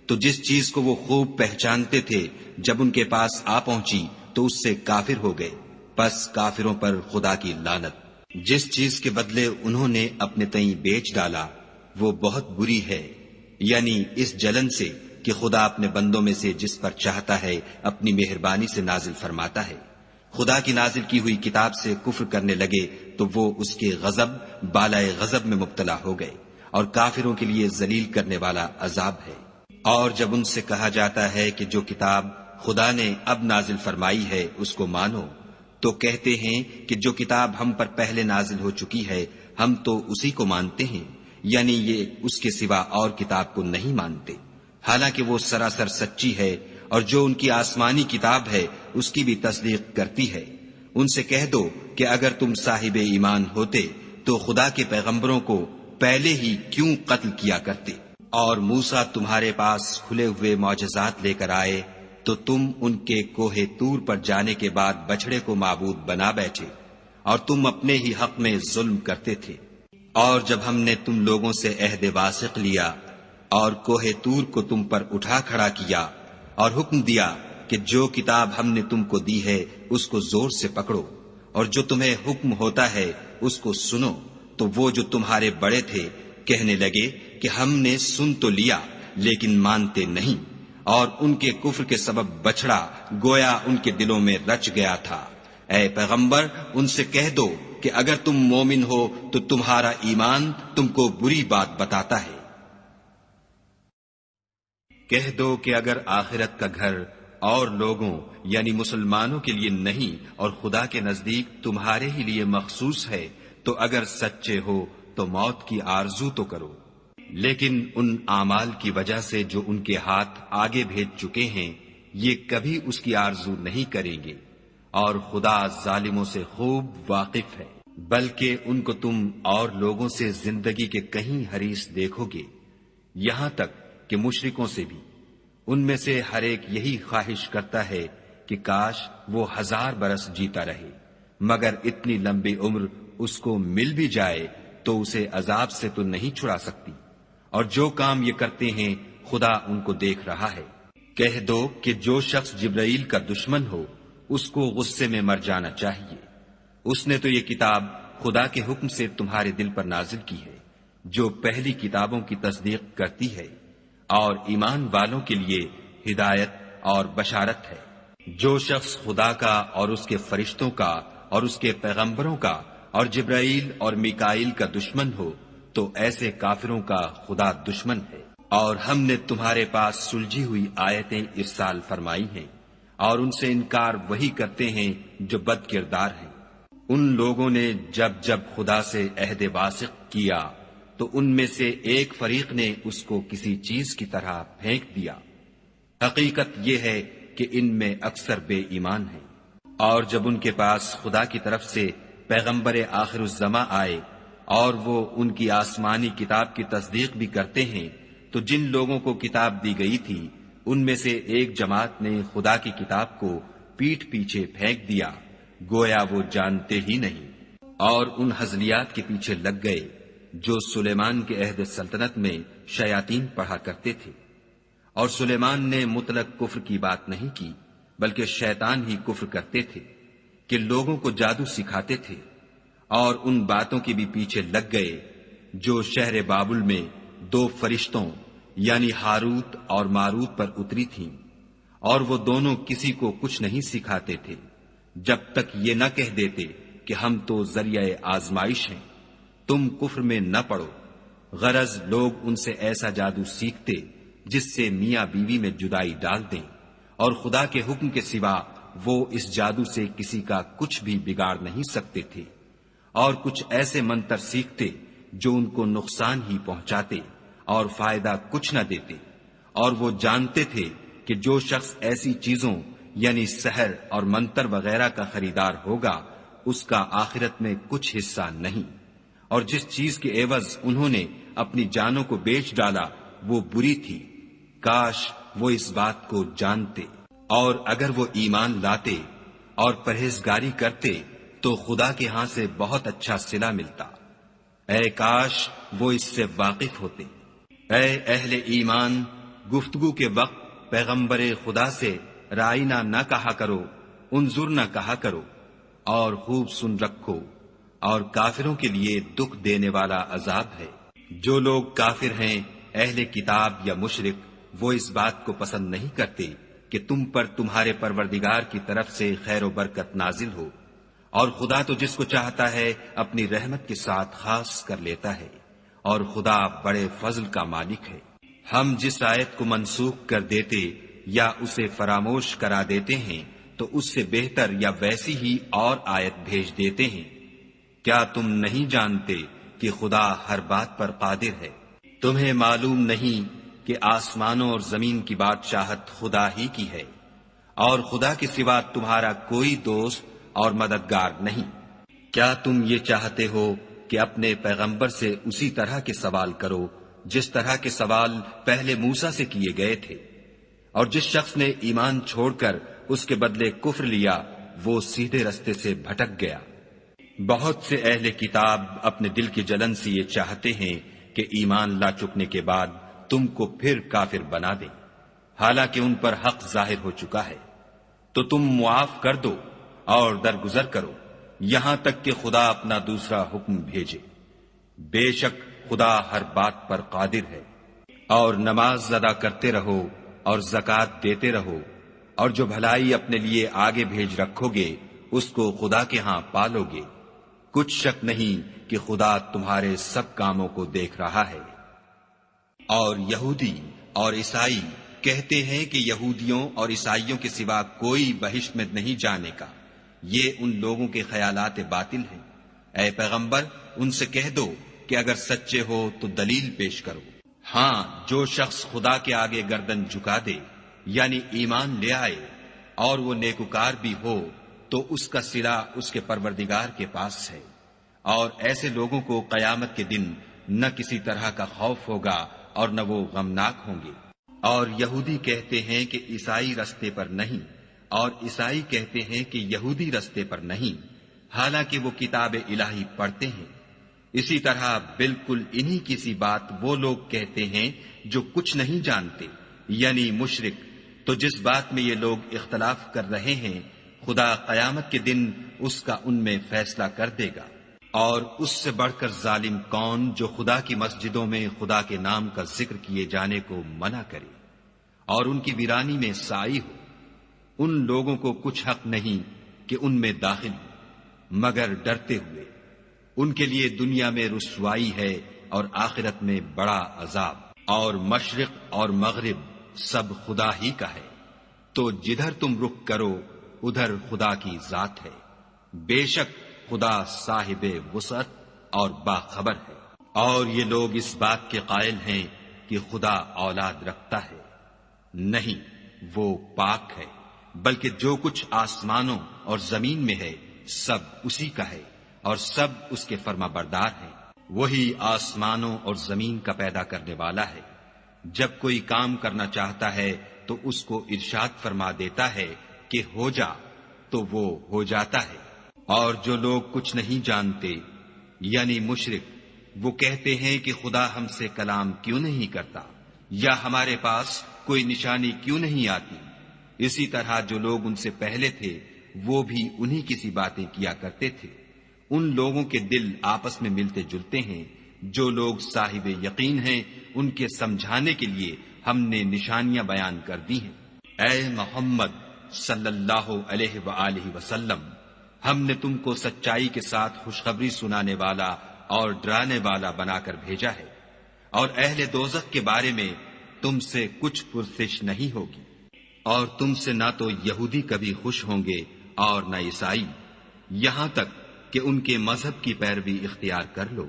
تو جس چیز کو وہ خوب پہچانتے تھے جب ان کے پاس آ پہنچی تو اس سے کافر ہو گئے، پس کافروں پر خدا کی لعنت۔ جس چیز کے بدلے انہوں نے اپنے تئیں بیچ ڈالا وہ بہت بری ہے، یعنی اس جلن سے کہ خدا اپنے بندوں میں سے جس پر چاہتا ہے اپنی مہربانی سے نازل فرماتا ہے۔ خدا کی نازل کی ہوئی کتاب سے کفر کرنے لگے تو وہ اس کے غضب بالائے غضب میں مبتلا ہو گئے، اور کافروں کے لیے ذلیل کرنے والا عذاب ہے۔ اور جب ان سے کہا جاتا ہے کہ جو کتاب خدا نے اب نازل فرمائی ہے اس کو مانو، تو کہتے ہیں کہ جو کتاب ہم پر پہلے نازل ہو چکی ہے ہم تو اسی کو مانتے ہیں، یعنی یہ اس کے سوا اور کتاب کو نہیں مانتے، حالانکہ وہ سراسر سچی ہے، اور جو ان کی آسمانی کتاب ہے اس کی بھی تصدیق کرتی ہے۔ ان سے کہہ دو کہ اگر تم صاحب ایمان ہوتے تو خدا کے پیغمبروں کو پہلے ہی کیوں قتل کیا کرتے، اور موسیٰ تمہارے پاس کھلے ہوئے معجزات لے کر آئے تو تم ان کے کوہ طور پر جانے کے بعد بچڑے کو معبود بنا بیٹھے، اور تم اپنے ہی حق میں ظلم کرتے تھے۔ اور جب ہم نے تم لوگوں سے عہد واثق لیا اور کوہ طور کو تم پر اٹھا کھڑا کیا اور حکم دیا کہ جو کتاب ہم نے تم کو دی ہے اس کو زور سے پکڑو، اور جو تمہیں حکم ہوتا ہے اس کو سنو، تو وہ جو تمہارے بڑے تھے کہنے لگے کہ ہم نے سن تو لیا لیکن مانتے نہیں، اور ان کے کفر کے سبب بچڑا گویا ان کے دلوں میں رچ گیا تھا۔ اے پیغمبر ان سے کہہ دو کہ اگر تم مومن ہو تو تمہارا ایمان تم کو بری بات بتاتا ہے۔ کہہ دو کہ اگر آخرت کا گھر اور لوگوں یعنی مسلمانوں کے لیے نہیں اور خدا کے نزدیک تمہارے ہی لیے مخصوص ہے تو اگر سچے ہو تو موت کی آرزو تو کرو، لیکن ان اعمال کی وجہ سے جو ان کے ہاتھ آگے بھیج چکے ہیں یہ کبھی اس کی آرزو نہیں کریں گے، اور خدا ظالموں سے خوب واقف ہے۔ بلکہ ان کو تم اور لوگوں سے زندگی کے کہیں حریص دیکھو گے، یہاں تک کہ مشرکوں سے بھی۔ ان میں سے ہر ایک یہی خواہش کرتا ہے کہ کاش وہ 1000 برس جیتا رہے، مگر اتنی لمبی عمر اس کو مل بھی جائے تو اسے عذاب سے تو نہیں چھڑا سکتی، اور جو کام یہ کرتے ہیں خدا ان کو دیکھ رہا ہے۔ کہہ دو کہ جو شخص جبرائیل کا دشمن ہو اس کو غصے میں مر جانا چاہیے، اس نے تو یہ کتاب خدا کے حکم سے تمہارے دل پر نازل کی ہے جو پہلی کتابوں کی تصدیق کرتی ہے، اور ایمان والوں کے لیے ہدایت اور بشارت ہے۔ جو شخص خدا کا اور اس کے فرشتوں کا اور اس کے پیغمبروں کا اور جبرائیل اور میکائیل کا دشمن ہو تو ایسے کافروں کا خدا دشمن ہے۔ اور ہم نے تمہارے پاس سلجھی ہوئی آیتیں ارسال فرمائی ہیں، اور ان سے انکار وہی کرتے ہیں جو بد کردار ہیں۔ ان لوگوں نے جب جب خدا سے عہد واثق کیا تو ان میں سے ایک فریق نے اس کو کسی چیز کی طرح پھینک دیا۔ حقیقت یہ ہے کہ ان میں اکثر بے ایمان ہیں۔ اور جب ان کے پاس خدا کی طرف سے پیغمبر آخر الزماں آئے اور وہ ان کی آسمانی کتاب کی تصدیق بھی کرتے ہیں تو جن لوگوں کو کتاب دی گئی تھی ان میں سے ایک جماعت نے خدا کی کتاب کو پیٹھ پیچھے پھینک دیا گویا وہ جانتے ہی نہیں، اور ان ہزلیات کے پیچھے لگ گئے جو سلیمان کے عہد سلطنت میں شیاطین پڑھا کرتے تھے۔ اور سلیمان نے مطلق کفر کی بات نہیں کی بلکہ شیطان ہی کفر کرتے تھے کہ لوگوں کو جادو سکھاتے تھے، اور ان باتوں کے بھی پیچھے لگ گئے جو شہر بابل میں 2 فرشتوں یعنی ہاروت اور ماروت پر اتری تھیں، اور وہ دونوں کسی کو کچھ نہیں سکھاتے تھے جب تک یہ نہ کہہ دیتے کہ ہم تو ذریعہ آزمائش ہیں، تم کفر میں نہ پڑو۔ غرض لوگ ان سے ایسا جادو سیکھتے جس سے میاں بیوی میں جدائی ڈال دیں، اور خدا کے حکم کے سوا وہ اس جادو سے کسی کا کچھ بھی بگاڑ نہیں سکتے تھے، اور کچھ ایسے منتر سیکھتے جو ان کو نقصان ہی پہنچاتے اور فائدہ کچھ نہ دیتے، اور وہ جانتے تھے کہ جو شخص ایسی چیزوں یعنی سحر اور منتر وغیرہ کا خریدار ہوگا اس کا آخرت میں کچھ حصہ نہیں، اور جس چیز کے عوض انہوں نے اپنی جانوں کو بیچ ڈالا وہ بری تھی، کاش وہ اس بات کو جانتے، اور اگر وہ ایمان لاتے اور پرہیزگاری کرتے تو خدا کے ہاں سے بہت اچھا صلہ ملتا، اے کاش وہ اس سے واقف ہوتے۔ اے اہل ایمان، گفتگو کے وقت پیغمبر خدا سے رائنا نہ کہا کرو، انظر نہ کہا کرو، اور خوب سن رکھو، اور کافروں کے لیے دکھ دینے والا عذاب ہے۔ جو لوگ کافر ہیں، اہل کتاب یا مشرک، وہ اس بات کو پسند نہیں کرتے کہ تم پر تمہارے پروردگار کی طرف سے خیر و برکت نازل ہو، اور خدا تو جس کو چاہتا ہے اپنی رحمت کے ساتھ خاص کر لیتا ہے، اور خدا بڑے فضل کا مالک ہے۔ ہم جس آیت کو منسوخ کر دیتے یا اسے فراموش کرا دیتے ہیں تو اس سے بہتر یا ویسی ہی اور آیت بھیج دیتے ہیں۔ کیا تم نہیں جانتے کہ خدا ہر بات پر قادر ہے؟ تمہیں معلوم نہیں کہ آسمانوں اور زمین کی بادشاہت خدا ہی کی ہے، اور خدا کے سوا تمہارا کوئی دوست اور مددگار نہیں۔ کیا تم یہ چاہتے ہو کہ اپنے پیغمبر سے اسی طرح کے سوال کرو جس طرح کے سوال پہلے موسیٰ سے کیے گئے تھے؟ اور جس شخص نے ایمان چھوڑ کر اس کے بدلے کفر لیا وہ سیدھے رستے سے بھٹک گیا۔ بہت سے اہل کتاب اپنے دل کی جلن سے یہ چاہتے ہیں کہ ایمان لا چکنے کے بعد تم کو پھر کافر بنا دیں، حالانکہ ان پر حق ظاہر ہو چکا ہے، تو تم معاف کر دو اور درگزر کرو یہاں تک کہ خدا اپنا دوسرا حکم بھیجے۔ بے شک خدا ہر بات پر قادر ہے۔ اور نماز ادا کرتے رہو اور زکوٰۃ دیتے رہو، اور جو بھلائی اپنے لیے آگے بھیج رکھو گے اس کو خدا کے ہاں پالو گے، کچھ شک نہیں کہ خدا تمہارے سب کاموں کو دیکھ رہا ہے۔ اور یہودی اور عیسائی کہتے ہیں کہ یہودیوں اور عیسائیوں کے سوا کوئی بہشت میں نہیں جانے کا، یہ ان لوگوں کے خیالات باطل ہیں۔ اے پیغمبر ان سے کہہ دو کہ اگر سچے ہو تو دلیل پیش کرو۔ ہاں، جو شخص خدا کے آگے گردن جھکا دے یعنی ایمان لے آئے اور وہ نیکوکار بھی ہو تو اس کا صلہ اس کے پروردگار کے پاس ہے، اور ایسے لوگوں کو قیامت کے دن نہ کسی طرح کا خوف ہوگا اور نہ وہ غمناک ہوں گے۔ اور یہودی کہتے ہیں کہ عیسائی رستے پر نہیں، اور عیسائی کہتے ہیں کہ یہودی رستے پر نہیں، حالانکہ وہ کتاب الہی پڑھتے ہیں۔ اسی طرح بالکل انہی کی سی بات وہ لوگ کہتے ہیں جو کچھ نہیں جانتے یعنی مشرک۔ تو جس بات میں یہ لوگ اختلاف کر رہے ہیں خدا قیامت کے دن اس کا ان میں فیصلہ کر دے گا۔ اور اس سے بڑھ کر ظالم کون جو خدا کی مسجدوں میں خدا کے نام کا ذکر کیے جانے کو منع کرے اور ان کی ویرانی میں سائی ہو۔ ان لوگوں کو کچھ حق نہیں کہ ان میں داخل ہو مگر ڈرتے ہوئے۔ ان کے لیے دنیا میں رسوائی ہے اور آخرت میں بڑا عذاب۔ اور مشرق اور مغرب سب خدا ہی کا ہے، تو جدھر تم رخ کرو ادھر خدا کی ذات ہے۔ بے شک خدا صاحب وسعت اور باخبر ہے۔ اور یہ لوگ اس بات کے قائل ہیں کہ خدا اولاد رکھتا ہے، نہیں، وہ پاک ہے، بلکہ جو کچھ آسمانوں اور زمین میں ہے سب اسی کا ہے، اور سب اس کے فرما بردار ہیں۔ وہی آسمانوں اور زمین کا پیدا کرنے والا ہے۔ جب کوئی کام کرنا چاہتا ہے تو اس کو ارشاد فرما دیتا ہے کہ ہو جا، تو وہ ہو جاتا ہے۔ اور جو لوگ کچھ نہیں جانتے یعنی مشرک، وہ کہتے ہیں کہ خدا ہم سے کلام کیوں نہیں کرتا، یا ہمارے پاس کوئی نشانی کیوں نہیں آتی۔ اسی طرح جو لوگ ان سے پہلے تھے وہ بھی انہی کی سی باتیں کیا کرتے تھے۔ ان لوگوں کے دل آپس میں ملتے جلتے ہیں۔ جو لوگ صاحب یقین ہیں ان کے سمجھانے کے لیے ہم نے نشانیاں بیان کر دی ہیں۔ اے محمد صلی اللہ علیہ وآلہ وسلم، ہم نے تم کو سچائی کے ساتھ خوشخبری سنانے والا اور ڈرانے والا بنا کر بھیجا ہے۔ اور اہل دوزخ کے بارے میں تم سے کچھ پرسش نہیں ہوگی، اور تم سے نہ تو یہودی کبھی خوش ہوں گے اور نہ عیسائی، یہاں تک کہ ان کے مذہب کی پیروی اختیار کر لو۔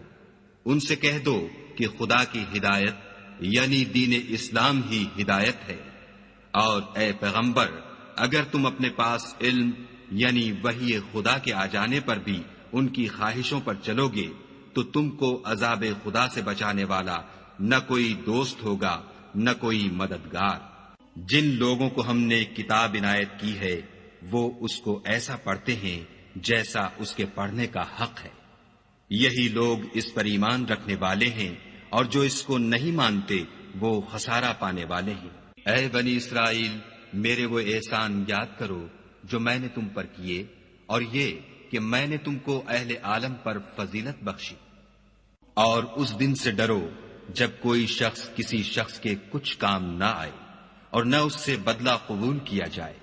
ان سے کہہ دو کہ خدا کی ہدایت یعنی دین اسلام ہی ہدایت ہے، اور اے پیغمبر اگر تم اپنے پاس علم یعنی وحی خدا کے آ جانے پر بھی ان کی خواہشوں پر چلو گے تو تم کو عذاب خدا سے بچانے والا نہ کوئی دوست ہوگا نہ کوئی مددگار۔ جن لوگوں کو ہم نے کتاب عنایت کی ہے وہ اس کو ایسا پڑھتے ہیں جیسا اس کے پڑھنے کا حق ہے، یہی لوگ اس پر ایمان رکھنے والے ہیں، اور جو اس کو نہیں مانتے وہ خسارہ پانے والے ہیں۔ اے بنی اسرائیل، میرے وہ احسان یاد کرو جو میں نے تم پر کیے، اور یہ کہ میں نے تم کو اہل عالم پر فضیلت بخشی۔ اور اس دن سے ڈرو جب کوئی شخص کسی شخص کے کچھ کام نہ آئے، اور نہ اس سے بدلہ قبول کیا جائے،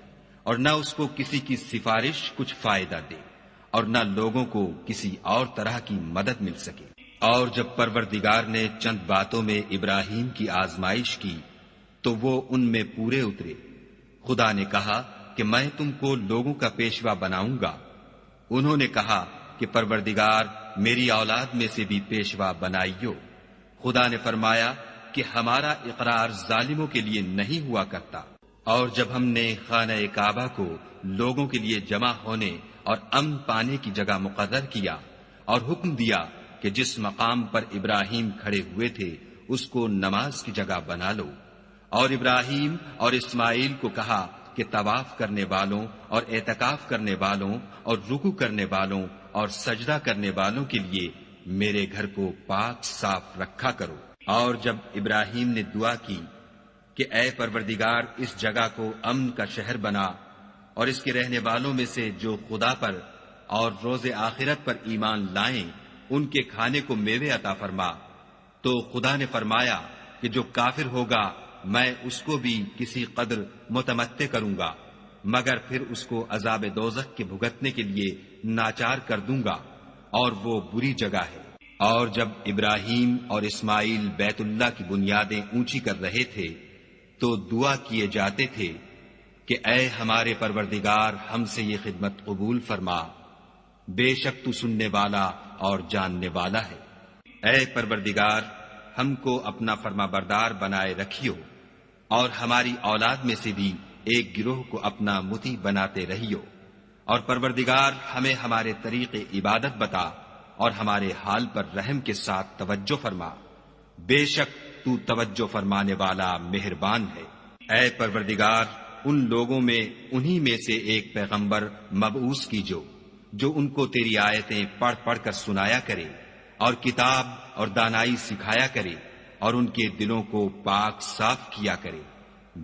اور نہ اس کو کسی کی سفارش کچھ فائدہ دے، اور نہ لوگوں کو کسی اور طرح کی مدد مل سکے۔ اور جب پروردگار نے چند باتوں میں ابراہیم کی آزمائش کی تو وہ ان میں پورے اترے۔ خدا نے کہا کہ میں تم کو لوگوں کا پیشوا بناؤں گا۔ انہوں نے کہا کہ پروردگار میری اولاد میں سے بھی پیشوا بنائیو۔ خدا نے فرمایا کہ ہمارا اقرار ظالموں کے لیے نہیں ہوا کرتا۔ اور جب ہم نے خانہ کعبہ کو لوگوں کے لیے جمع ہونے اور امن پانے کی جگہ مقرر کیا اور حکم دیا کہ جس مقام پر ابراہیم کھڑے ہوئے تھے اس کو نماز کی جگہ بنا لو، اور ابراہیم اور اسماعیل کو کہا کہ طواف کرنے والوں اور اعتکاف کرنے والوں اور رکوع کرنے والوں اور سجدہ کرنے والوں کے لیے میرے گھر کو پاک صاف رکھا کرو۔ اور جب ابراہیم نے دعا کی کہ اے پروردگار اس جگہ کو امن کا شہر بنا، اور اس کے رہنے والوں میں سے جو خدا پر اور روز آخرت پر ایمان لائیں ان کے کھانے کو میوے عطا فرما، تو خدا نے فرمایا کہ جو کافر ہوگا میں اس کو بھی کسی قدر متمتع کروں گا، مگر پھر اس کو عذاب دوزخ کے بھگتنے کے لیے ناچار کر دوں گا، اور وہ بری جگہ ہے۔ اور جب ابراہیم اور اسماعیل بیت اللہ کی بنیادیں اونچی کر رہے تھے تو دعا کیے جاتے تھے کہ اے ہمارے پروردگار ہم سے یہ خدمت قبول فرما، بے شک تو سننے والا اور جاننے والا ہے۔ اے پروردگار ہم کو اپنا فرما بردار بنائے رکھیو، اور ہماری اولاد میں سے بھی ایک گروہ کو اپنا مطیع بناتے رہیو، اور پروردگار ہمیں ہمارے طریق عبادت بتا اور ہمارے حال پر رحم کے ساتھ توجہ فرما، بے شک تو توجہ فرمانے والا مہربان ہے۔ اے پروردگار ان لوگوں میں انہی میں سے ایک پیغمبر مبعوث کیجو جو ان کو تیری آیتیں پڑھ پڑھ کر سنایا کرے اور کتاب اور دانائی سکھایا کرے اور ان کے دلوں کو پاک صاف کیا کرے،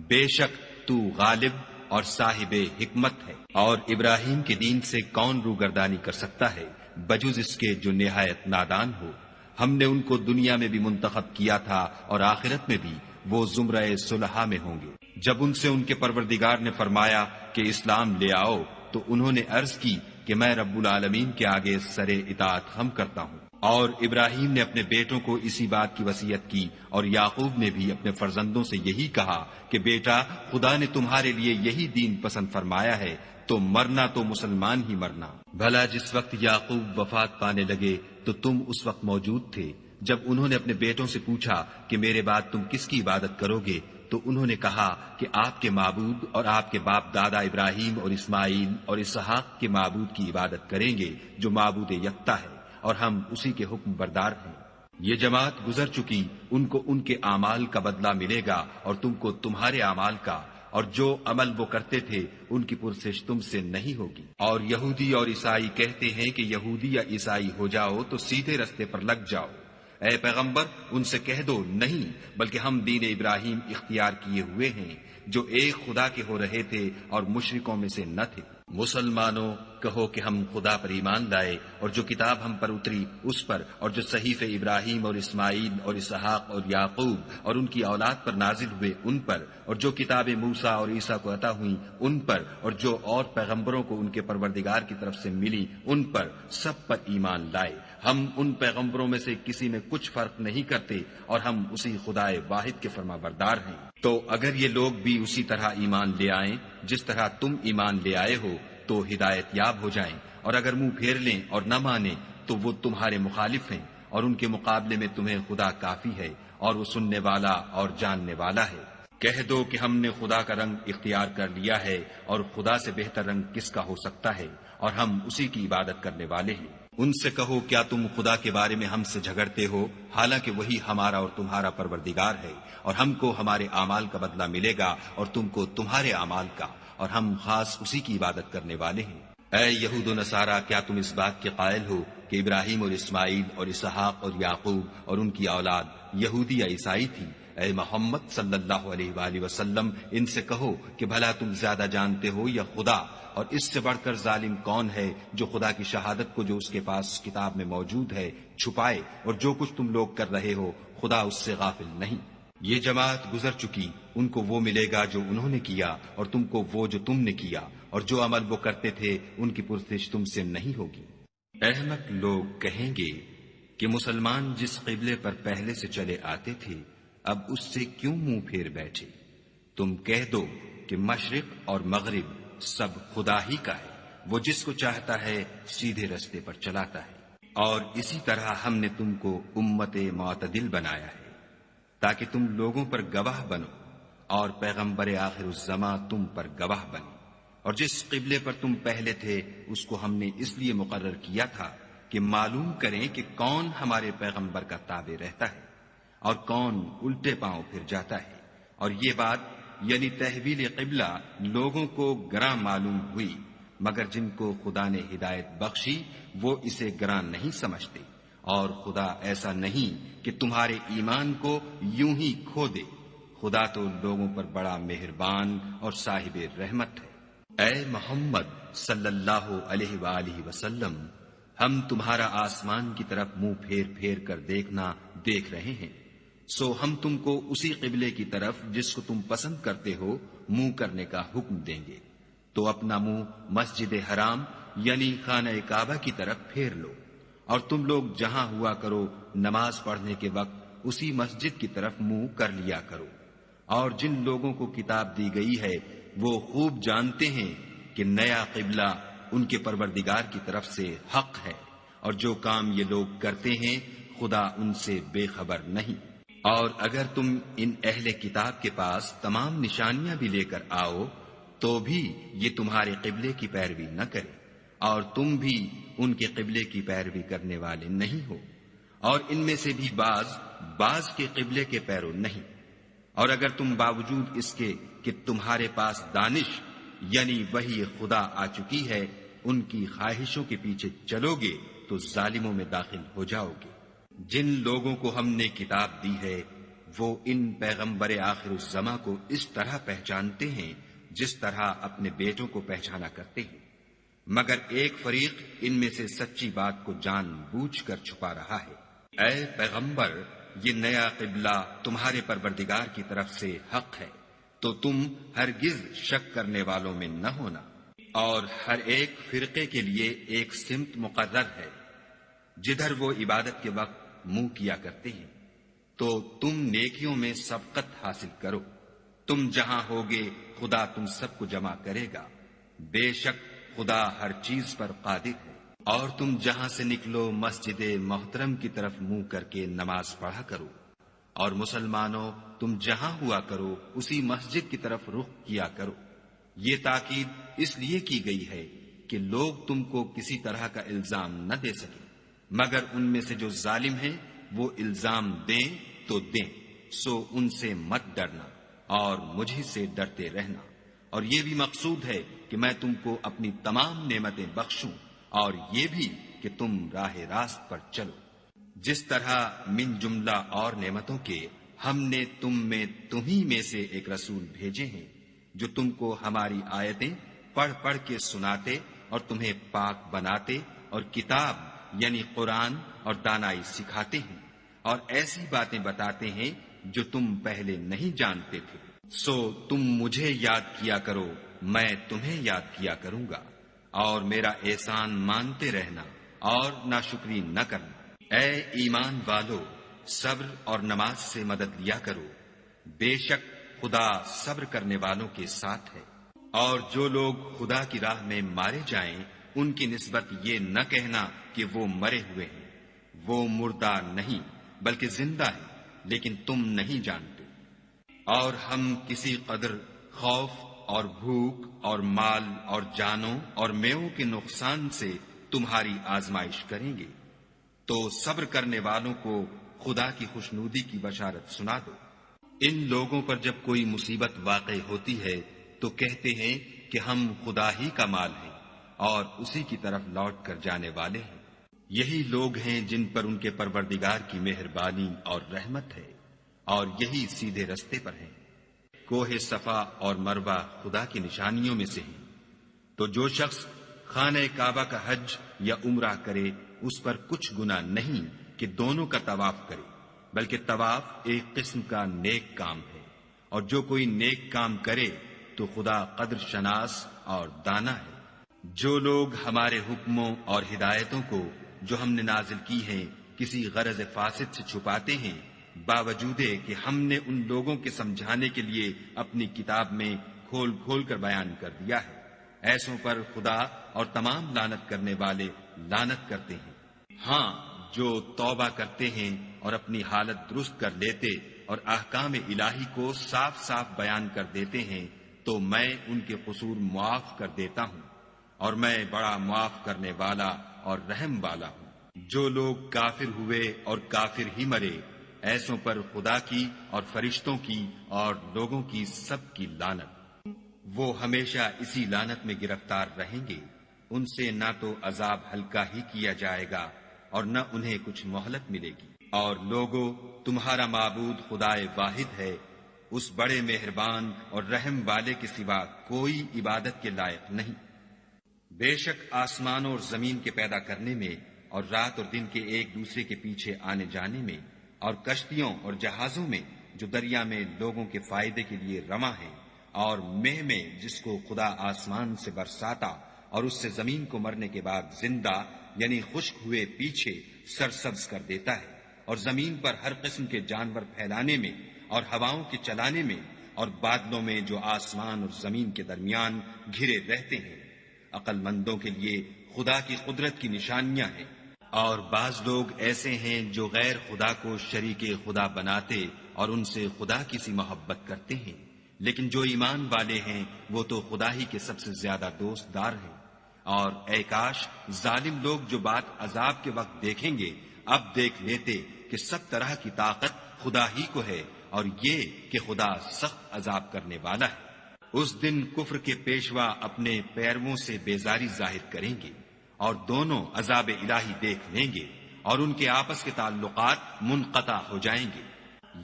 بے شک تو غالب اور صاحب حکمت ہے۔ اور ابراہیم کے دین سے کون روگردانی کر سکتا ہے بجز اس کے جو نہایت نادان ہو۔ ہم نے ان کو دنیا میں بھی منتخب کیا تھا اور آخرت میں بھی وہ زمرہ صلحاء میں ہوں گے۔ جب ان سے ان کے پروردگار نے فرمایا کہ اسلام لے آؤ تو انہوں نے عرض کی کہ میں رب العالمین کے آگے سر اطاعت خم کرتا ہوں۔ اور ابراہیم نے اپنے بیٹوں کو اسی بات کی وصیت کی، اور یعقوب نے بھی اپنے فرزندوں سے یہی کہا کہ بیٹا خدا نے تمہارے لیے یہی دین پسند فرمایا ہے تو مرنا تو مسلمان ہی مرنا۔ بھلا جس وقت یعقوب وفات پانے لگے تو تم اس وقت موجود تھے جب انہوں نے اپنے بیٹوں سے پوچھا کہ میرے بعد تم کس کی عبادت کرو گے، تو انہوں نے کہا کہ آپ کے معبود اور آپ کے باپ دادا ابراہیم اور اسماعیل اور اسحاق کے معبود کی عبادت کریں گے جو معبود یکتا ہے، اور ہم اسی کے حکم بردار ہیں۔ یہ جماعت گزر چکی، ان کو ان کے اعمال کا بدلہ ملے گا اور تم کو تمہارے اعمال کا، اور جو عمل وہ کرتے تھے ان کی پرسش تم سے نہیں ہوگی۔ اور یہودی اور عیسائی کہتے ہیں کہ یہودی یا عیسائی ہو جاؤ تو سیدھے رستے پر لگ جاؤ۔ اے پیغمبر ان سے کہہ دو نہیں، بلکہ ہم دین ابراہیم اختیار کیے ہوئے ہیں جو ایک خدا کے ہو رہے تھے اور مشرکوں میں سے نہ تھے۔ مسلمانوں کہو کہ ہم خدا پر ایمان لائے اور جو کتاب ہم پر اتری اس پر، اور جو صحیفے ابراہیم اور اسماعیل اور اسحاق اور یعقوب اور ان کی اولاد پر نازل ہوئے ان پر، اور جو کتابیں موسیٰ اور عیسیٰ کو عطا ہوئیں ان پر، اور جو اور پیغمبروں کو ان کے پروردگار کی طرف سے ملی ان پر، سب پر ایمان لائے۔ ہم ان پیغمبروں میں سے کسی میں کچھ فرق نہیں کرتے، اور ہم اسی خدائے واحد کے فرما بردار ہیں۔ تو اگر یہ لوگ بھی اسی طرح ایمان لے آئیں جس طرح تم ایمان لے آئے ہو تو ہدایت یاب ہو جائیں، اور اگر منہ پھیر لیں اور نہ مانیں تو وہ تمہارے مخالف ہیں، اور ان کے مقابلے میں تمہیں خدا کافی ہے، اور وہ سننے والا اور جاننے والا ہے۔ کہہ دو کہ ہم نے خدا کا رنگ اختیار کر لیا ہے، اور خدا سے بہتر رنگ کس کا ہو سکتا ہے، اور ہم اسی کی عبادت کرنے والے ہیں۔ ان سے کہو کیا تم خدا کے بارے میں ہم سے جھگڑتے ہو، حالانکہ وہی ہمارا اور تمہارا پروردگار ہے، اور ہم کو ہمارے اعمال کا بدلہ ملے گا اور تم کو تمہارے اعمال کا، اور ہم خاص اسی کی عبادت کرنے والے ہیں۔ اے یہود و نصارہ، کیا تم اس بات کے قائل ہو کہ ابراہیم اور اسماعیل اور اسحاق اور یعقوب اور ان کی اولاد یہودی یا عیسائی تھی؟ اے محمد صلی اللہ علیہ وآلہ وسلم، ان سے کہو کہ بھلا تم زیادہ جانتے ہو یا خدا؟ اور اس سے بڑھ کر ظالم کون ہے جو خدا کی شہادت کو جو اس کے پاس کتاب میں موجود ہے چھپائے، اور جو کچھ تم لوگ کر رہے ہو خدا اس سے غافل نہیں۔ یہ جماعت گزر چکی، ان کو وہ ملے گا جو انہوں نے کیا، اور تم کو وہ جو تم نے کیا، اور جو عمل وہ کرتے تھے ان کی پرسش تم سے نہیں ہوگی۔ احمق لوگ کہیں گے کہ مسلمان جس قبلے پر پہلے سے چلے آتے تھے اب اس سے کیوں منہ پھیر بیٹھے؟ تم کہہ دو کہ مشرق اور مغرب سب خدا ہی کا ہے، وہ جس کو چاہتا ہے سیدھے رستے پر چلاتا ہے، اور اسی طرح ہم نے تم کو امت معتدل بنایا ہے تاکہ تم لوگوں پر گواہ بنو، اور پیغمبر آخر الزماں تم پر گواہ بنے۔ اور جس قبلے پر تم پہلے تھے اس کو ہم نے اس لیے مقرر کیا تھا کہ معلوم کریں کہ کون ہمارے پیغمبر کا تابع رہتا ہے اور کون الٹے پاؤں پھر جاتا ہے۔ اور یہ بات یعنی تحویل قبلہ لوگوں کو گراں معلوم ہوئی، مگر جن کو خدا نے ہدایت بخشی وہ اسے گراں نہیں سمجھتے، اور خدا ایسا نہیں کہ تمہارے ایمان کو یوں ہی کھو دے۔ خدا تو لوگوں پر بڑا مہربان اور صاحب رحمت ہے۔ اے محمد صلی اللہ علیہ وآلہ وسلم، ہم تمہارا آسمان کی طرف منہ پھیر پھیر کر دیکھنا دیکھ رہے ہیں، سو ہم تم کو اسی قبلے کی طرف جس کو تم پسند کرتے ہو منہ کرنے کا حکم دیں گے۔ تو اپنا منہ مسجد حرام یعنی خانہ کعبہ کی طرف پھیر لو، اور تم لوگ جہاں ہوا کرو نماز پڑھنے کے وقت اسی مسجد کی طرف منہ کر لیا کرو۔ اور جن لوگوں کو کتاب دی گئی ہے وہ خوب جانتے ہیں کہ نیا قبلہ ان کے پروردگار کی طرف سے حق ہے، اور جو کام یہ لوگ کرتے ہیں خدا ان سے بے خبر نہیں۔ اور اگر تم ان اہل کتاب کے پاس تمام نشانیاں بھی لے کر آؤ تو بھی یہ تمہارے قبلے کی پیروی نہ کرے، اور تم بھی ان کے قبلے کی پیروی کرنے والے نہیں ہو، اور ان میں سے بھی بعض کے قبلے کے پیرو نہیں۔ اور اگر تم باوجود اس کے کہ تمہارے پاس دانش یعنی وحی خدا آ چکی ہے ان کی خواہشوں کے پیچھے چلو گے تو ظالموں میں داخل ہو جاؤ گے۔ جن لوگوں کو ہم نے کتاب دی ہے وہ ان پیغمبر آخر الزماں کو اس طرح پہچانتے ہیں جس طرح اپنے بیٹوں کو پہچانا کرتے ہیں، مگر ایک فریق ان میں سے سچی بات کو جان بوجھ کر چھپا رہا ہے۔ اے پیغمبر، یہ نیا قبلہ تمہارے پروردگار کی طرف سے حق ہے، تو تم ہرگز شک کرنے والوں میں نہ ہونا، اور ہر ایک فرقے کے لیے ایک سمت مقرر ہے جدھر وہ عبادت کے وقت منہ کیا کرتے ہیں، تو تم نیکیوں میں سبقت حاصل کرو۔ تم جہاں ہوگے خدا تم سب کو جمع کرے گا، بے شک خدا ہر چیز پر قادر ہے۔ اور تم جہاں سے نکلو مسجد محترم کی طرف منہ کر کے نماز پڑھا کرو، اور مسلمانوں تم جہاں ہوا کرو اسی مسجد کی طرف رخ کیا کرو۔ یہ تاکید اس لیے کی گئی ہے کہ لوگ تم کو کسی طرح کا الزام نہ دے سکیں، مگر ان میں سے جو ظالم ہیں وہ الزام دیں تو دیں، سو ان سے مت ڈرنا اور مجھ سے ڈرتے رہنا۔ اور یہ بھی مقصود ہے کہ میں تم کو اپنی تمام نعمتیں بخشوں، اور یہ بھی کہ تم راہ راست پر چلو۔ جس طرح من جملہ اور نعمتوں کے ہم نے تمہیں میں سے ایک رسول بھیجے ہیں جو تم کو ہماری آیتیں پڑھ پڑھ کے سناتے اور تمہیں پاک بناتے اور کتاب یعنی قرآن اور دانائی سکھاتے ہیں اور ایسی باتیں بتاتے ہیں جو تم پہلے نہیں جانتے تھے۔ سو تم مجھے یاد کیا کرو، میں تمہیں یاد کیا کروں گا، اور میرا احسان مانتے رہنا اور ناشکری نہ کرنا۔ اے ایمان والو، صبر اور نماز سے مدد لیا کرو، بے شک خدا صبر کرنے والوں کے ساتھ ہے۔ اور جو لوگ خدا کی راہ میں مارے جائیں ان کی نسبت یہ نہ کہنا کہ وہ مرے ہوئے ہیں، وہ مردہ نہیں بلکہ زندہ ہیں، لیکن تم نہیں جانتے۔ اور ہم کسی قدر خوف اور بھوک اور مال اور جانوں اور میووں کے نقصان سے تمہاری آزمائش کریں گے، تو صبر کرنے والوں کو خدا کی خوشنودی کی بشارت سنا دو۔ ان لوگوں پر جب کوئی مصیبت واقع ہوتی ہے تو کہتے ہیں کہ ہم خدا ہی کا مال ہیں اور اسی کی طرف لوٹ کر جانے والے ہیں۔ یہی لوگ ہیں جن پر ان کے پروردگار کی مہربانی اور رحمت ہے، اور یہی سیدھے رستے پر ہیں۔ کوہ صفا اور مروہ خدا کی نشانیوں میں سے ہیں، تو جو شخص خانہ کعبہ کا حج یا عمرہ کرے اس پر کچھ گناہ نہیں کہ دونوں کا طواف کرے، بلکہ طواف ایک قسم کا نیک کام ہے، اور جو کوئی نیک کام کرے تو خدا قدر شناس اور دانا ہے۔ جو لوگ ہمارے حکموں اور ہدایتوں کو جو ہم نے نازل کی ہیں کسی غرض فاسد سے چھپاتے ہیں، باوجود کہ ہم نے ان لوگوں کے سمجھانے کے لیے اپنی کتاب میں کھول کھول کر بیان کر دیا ہے، ایسوں پر خدا اور تمام لعنت کرنے والے لعنت کرتے ہیں۔ ہاں، جو توبہ کرتے ہیں اور اپنی حالت درست کر لیتے اور احکام الہی کو صاف صاف بیان کر دیتے ہیں تو میں ان کے قصور معاف کر دیتا ہوں، اور میں بڑا معاف کرنے والا اور رحم والا ہوں۔ جو لوگ کافر ہوئے اور کافر ہی مرے، ایسوں پر خدا کی اور فرشتوں کی اور لوگوں کی سب کی لعنت۔ وہ ہمیشہ اسی لعنت میں گرفتار رہیں گے، ان سے نہ تو عذاب ہلکا ہی کیا جائے گا اور نہ انہیں کچھ مہلت ملے گی۔ اور لوگوں، تمہارا معبود خدائے واحد ہے، اس بڑے مہربان اور رحم والے کے سوا کوئی عبادت کے لائق نہیں۔ بے شک آسمانوں اور زمین کے پیدا کرنے میں اور رات اور دن کے ایک دوسرے کے پیچھے آنے جانے میں اور کشتیوں اور جہازوں میں جو دریا میں لوگوں کے فائدے کے لیے رواں ہیں، اور مہ میں جس کو خدا آسمان سے برساتا اور اس سے زمین کو مرنے کے بعد زندہ یعنی خشک ہوئے پیچھے سرسبز کر دیتا ہے، اور زمین پر ہر قسم کے جانور پھیلانے میں اور ہواؤں کے چلانے میں اور بادلوں میں جو آسمان اور زمین کے درمیان گھرے رہتے ہیں، عقل مندوں کے لیے خدا کی قدرت کی نشانیاں ہیں۔ اور بعض لوگ ایسے ہیں جو غیر خدا کو شریک خدا بناتے اور ان سے خدا کی سی محبت کرتے ہیں، لیکن جو ایمان والے ہیں وہ تو خدا ہی کے سب سے زیادہ دوست دار ہیں۔ اور اے کاش ظالم لوگ جو بات عذاب کے وقت دیکھیں گے اب دیکھ لیتے کہ سب طرح کی طاقت خدا ہی کو ہے، اور یہ کہ خدا سخت عذاب کرنے والا ہے۔ اس دن کفر کے پیشوا اپنے پیرووں سے بیزاری ظاہر کریں گے اور دونوں عذاب الہی دیکھ لیں گے اور ان کے آپس کے تعلقات منقطع ہو جائیں گے۔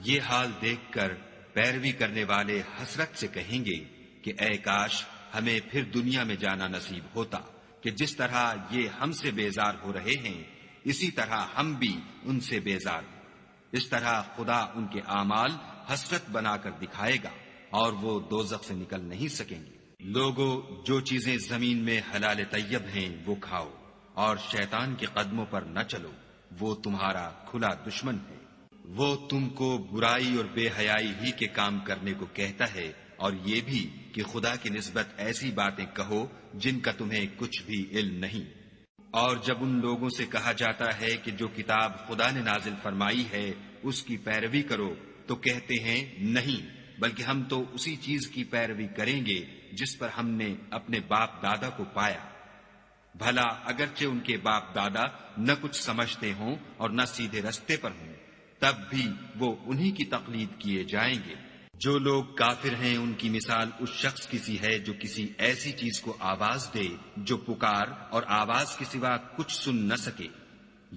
یہ حال دیکھ کر پیروی کرنے والے حسرت سے کہیں گے کہ اے کاش ہمیں پھر دنیا میں جانا نصیب ہوتا کہ جس طرح یہ ہم سے بیزار ہو رہے ہیں اسی طرح ہم بھی ان سے بیزار ہوں۔ اس طرح خدا ان کے اعمال حسرت بنا کر دکھائے گا اور وہ دوزخ سے نکل نہیں سکیں گے۔ لوگوں، جو چیزیں زمین میں حلال طیب ہیں وہ کھاؤ، اور شیطان کے قدموں پر نہ چلو، وہ تمہارا کھلا دشمن ہے۔ وہ تم کو برائی اور بے حیائی ہی کے کام کرنے کو کہتا ہے، اور یہ بھی کہ خدا کی نسبت ایسی باتیں کہو جن کا تمہیں کچھ بھی علم نہیں۔ اور جب ان لوگوں سے کہا جاتا ہے کہ جو کتاب خدا نے نازل فرمائی ہے اس کی پیروی کرو تو کہتے ہیں نہیں، بلکہ ہم تو اسی چیز کی پیروی کریں گے جس پر ہم نے اپنے باپ دادا کو پایا۔ بھلا اگرچہ ان کے باپ دادا نہ کچھ سمجھتے ہوں اور نہ سیدھے رستے پر ہوں، تب بھی وہ انہی کی تقلید کیے جائیں گے۔ جو لوگ کافر ہیں ان کی مثال اس شخص کی سی ہے جو کسی ایسی چیز کو آواز دے جو پکار اور آواز کے سوا کچھ سن نہ سکے۔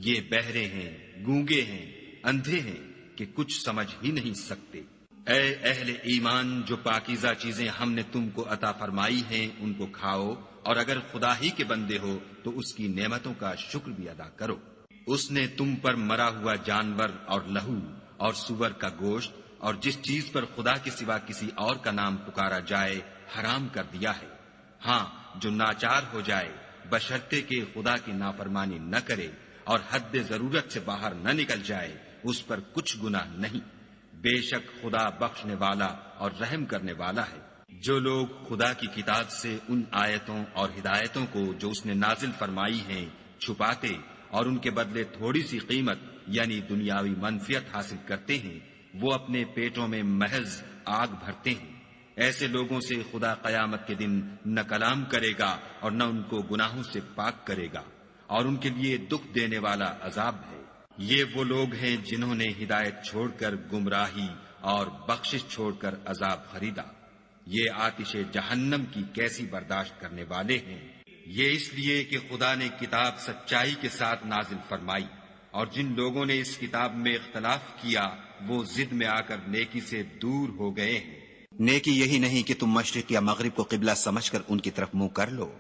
یہ بہرے ہیں، گونگے ہیں، اندھے ہیں کہ کچھ سمجھ ہی نہیں سکتے۔ اے اہل ایمان، جو پاکیزہ چیزیں ہم نے تم کو عطا فرمائی ہیں ان کو کھاؤ، اور اگر خدا ہی کے بندے ہو تو اس کی نعمتوں کا شکر بھی ادا کرو۔ اس نے تم پر مرا ہوا جانور اور لہو اور سور کا گوشت اور جس چیز پر خدا کے سوا کسی اور کا نام پکارا جائے حرام کر دیا ہے۔ ہاں، جو ناچار ہو جائے بشرطے کہ خدا کی نافرمانی نہ کرے اور حد ضرورت سے باہر نہ نکل جائے، اس پر کچھ گناہ نہیں۔ بے شک خدا بخشنے والا اور رحم کرنے والا ہے۔ جو لوگ خدا کی کتاب سے ان آیتوں اور ہدایتوں کو جو اس نے نازل فرمائی ہیں چھپاتے اور ان کے بدلے تھوڑی سی قیمت یعنی دنیاوی منفعت حاصل کرتے ہیں، وہ اپنے پیٹوں میں محض آگ بھرتے ہیں۔ ایسے لوگوں سے خدا قیامت کے دن نہ کلام کرے گا اور نہ ان کو گناہوں سے پاک کرے گا، اور ان کے لیے دکھ دینے والا عذاب ہے۔ یہ وہ لوگ ہیں جنہوں نے ہدایت چھوڑ کر گمراہی اور بخشش چھوڑ کر عذاب خریدا۔ یہ آتش جہنم کی کیسی برداشت کرنے والے ہیں۔ یہ اس لیے کہ خدا نے کتاب سچائی کے ساتھ نازل فرمائی، اور جن لوگوں نے اس کتاب میں اختلاف کیا وہ ضد میں آ کر نیکی سے دور ہو گئے ہیں۔ نیکی یہی نہیں کہ تم مشرق یا مغرب کو قبلہ سمجھ کر ان کی طرف منہ کر لو،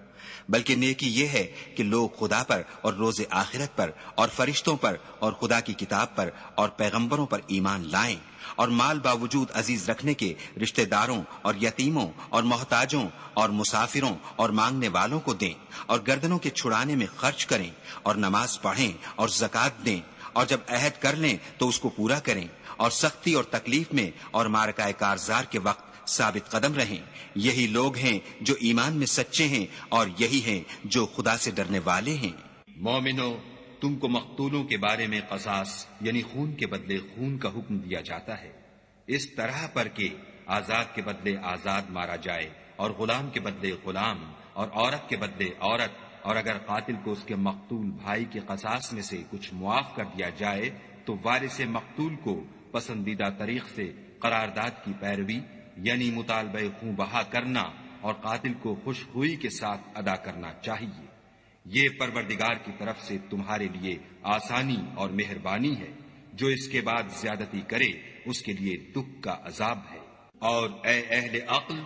بلکہ نیکی یہ ہے کہ لوگ خدا پر اور روز آخرت پر اور فرشتوں پر اور خدا کی کتاب پر اور پیغمبروں پر ایمان لائیں، اور مال باوجود عزیز رکھنے کے رشتہ داروں اور یتیموں اور محتاجوں اور مسافروں اور مانگنے والوں کو دیں، اور گردنوں کے چھڑانے میں خرچ کریں، اور نماز پڑھیں اور زکوٰۃ دیں، اور جب عہد کر لیں تو اس کو پورا کریں، اور سختی اور تکلیف میں اور معرکہ کارزار کے وقت ثابت قدم رہیں۔ یہی لوگ ہیں جو ایمان میں سچے ہیں، اور یہی ہیں جو خدا سے ڈرنے والے ہیں۔ مومنو، تم کو مقتولوں کے بارے میں قصاص یعنی خون کے بدلے خون کا حکم دیا جاتا ہے، اس طرح پر کہ آزاد کے بدلے آزاد مارا جائے، اور غلام کے بدلے غلام، اور عورت کے بدلے عورت، اور اگر قاتل کو اس کے مقتول بھائی کے قصاص میں سے کچھ معاف کر دیا جائے تو وارث مقتول کو پسندیدہ طریق سے قرارداد کی پیروی یعنی مطالبہ خون بہا کرنا اور قاتل کو خوش ہوئی کے ساتھ ادا کرنا چاہیے۔ یہ پروردگار کی طرف سے تمہارے لیے آسانی اور مہربانی ہے۔ جو اس کے بعد زیادتی کرے اس کے لیے دکھ کا عذاب ہے۔ اور اے اہل عقل،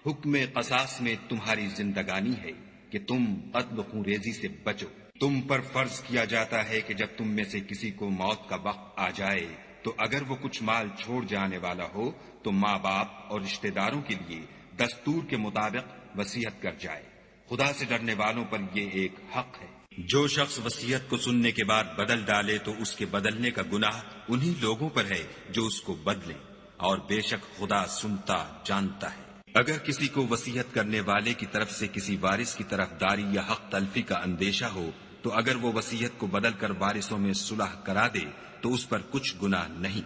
حکم قصاص میں تمہاری زندگانی ہے کہ تم قتل و خون ریزی سے بچو۔ تم پر فرض کیا جاتا ہے کہ جب تم میں سے کسی کو موت کا وقت آ جائے تو اگر وہ کچھ مال چھوڑ جانے والا ہو تو ماں باپ اور رشتہ داروں کے لیے دستور کے مطابق وصیت کر جائے۔ خدا سے ڈرنے والوں پر یہ ایک حق ہے۔ جو شخص وصیت کو سننے کے بعد بدل ڈالے تو اس کے بدلنے کا گناہ انہی لوگوں پر ہے جو اس کو بدلیں، اور بے شک خدا سنتا جانتا ہے۔ اگر کسی کو وصیت کرنے والے کی طرف سے کسی وارث کی طرف داری یا حق تلفی کا اندیشہ ہو تو اگر وہ وصیت کو بدل کر وارثوں میں صلح کرا دے تو اس پر کچھ گناہ نہیں،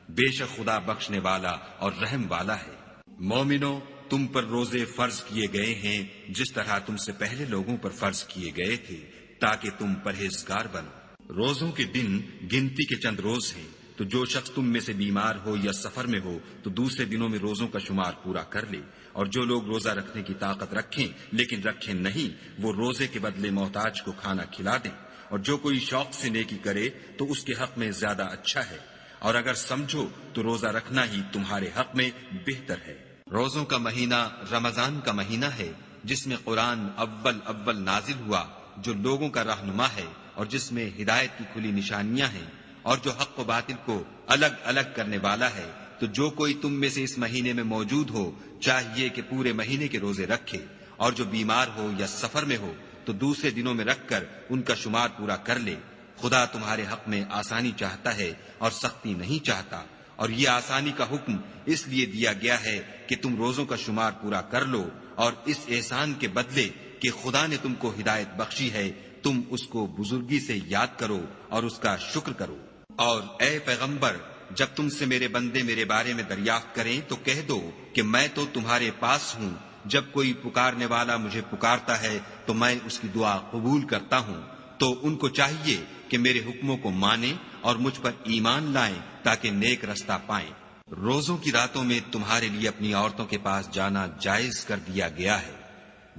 بے شک خدا بخشنے والا اور رحم والا ہے۔ مومنو، تم پر روزے فرض کیے گئے ہیں جس طرح تم سے پہلے لوگوں پر فرض کیے گئے تھے تاکہ تم پرہیزگار بنو۔ روزوں کے دن گنتی کے چند روز ہیں، تو جو شخص تم میں سے بیمار ہو یا سفر میں ہو تو دوسرے دنوں میں روزوں کا شمار پورا کر لے، اور جو لوگ روزہ رکھنے کی طاقت رکھیں لیکن رکھیں نہیں وہ روزے کے بدلے محتاج کو کھانا کھلا دیں، اور جو کوئی شوق سے نیکی کرے تو اس کے حق میں زیادہ اچھا ہے، اور اگر سمجھو تو روزہ رکھنا ہی تمہارے حق میں بہتر ہے۔ روزوں کا مہینہ رمضان کا مہینہ ہے جس میں قرآن اول نازل ہوا، جو لوگوں کا رہنما ہے اور جس میں ہدایت کی کھلی نشانیاں ہیں، اور جو حق و باطل کو الگ الگ کرنے والا ہے۔ تو جو کوئی تم میں سے اس مہینے میں موجود ہو چاہیے کہ پورے مہینے کے روزے رکھے، اور جو بیمار ہو یا سفر میں ہو تو دوسرے دنوں میں رکھ کر ان کا شمار پورا کر لے۔ خدا تمہارے حق میں آسانی چاہتا ہے اور سختی نہیں چاہتا، اور یہ آسانی کا حکم اس لیے دیا گیا ہے کہ تم روزوں کا شمار پورا کر لو، اور اس احسان کے بدلے کہ خدا نے تم کو ہدایت بخشی ہے تم اس کو بزرگی سے یاد کرو اور اس کا شکر کرو۔ اور اے پیغمبر، جب تم سے میرے بندے میرے بارے میں دریافت کریں تو کہہ دو کہ میں تو تمہارے پاس ہوں، جب کوئی پکارنے والا مجھے پکارتا ہے تو میں اس کی دعا قبول کرتا ہوں۔ تو ان کو چاہیے کہ میرے حکموں کو مانیں اور مجھ پر ایمان لائیں تاکہ نیک رستہ پائیں۔ روزوں کی راتوں میں تمہارے لیے اپنی عورتوں کے پاس جانا جائز کر دیا گیا ہے،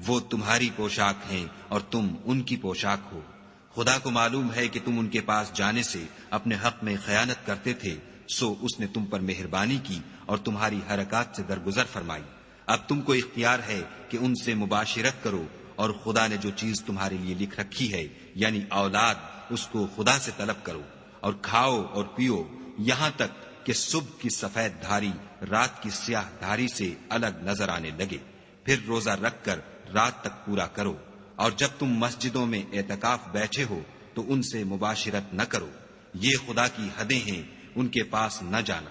وہ تمہاری پوشاک ہیں اور تم ان کی پوشاک ہو۔ خدا کو معلوم ہے کہ تم ان کے پاس جانے سے اپنے حق میں خیانت کرتے تھے، سو اس نے تم پر مہربانی کی اور تمہاری حرکات سے درگزر فرمائی۔ اب تم کو اختیار ہے کہ ان سے مباشرت کرو، اور خدا نے جو چیز تمہارے لیے لکھ رکھی ہے یعنی اولاد، اس کو خدا سے طلب کرو، اور کھاؤ اور پیو یہاں تک کہ صبح کی سفید دھاری رات کی سیاہ دھاری سے الگ نظر آنے لگے، پھر روزہ رکھ کر رات تک پورا کرو، اور جب تم مسجدوں میں اعتکاف بیٹھے ہو تو ان سے مباشرت نہ کرو، یہ خدا کی حدیں ہیں، ان کے پاس نہ جانا۔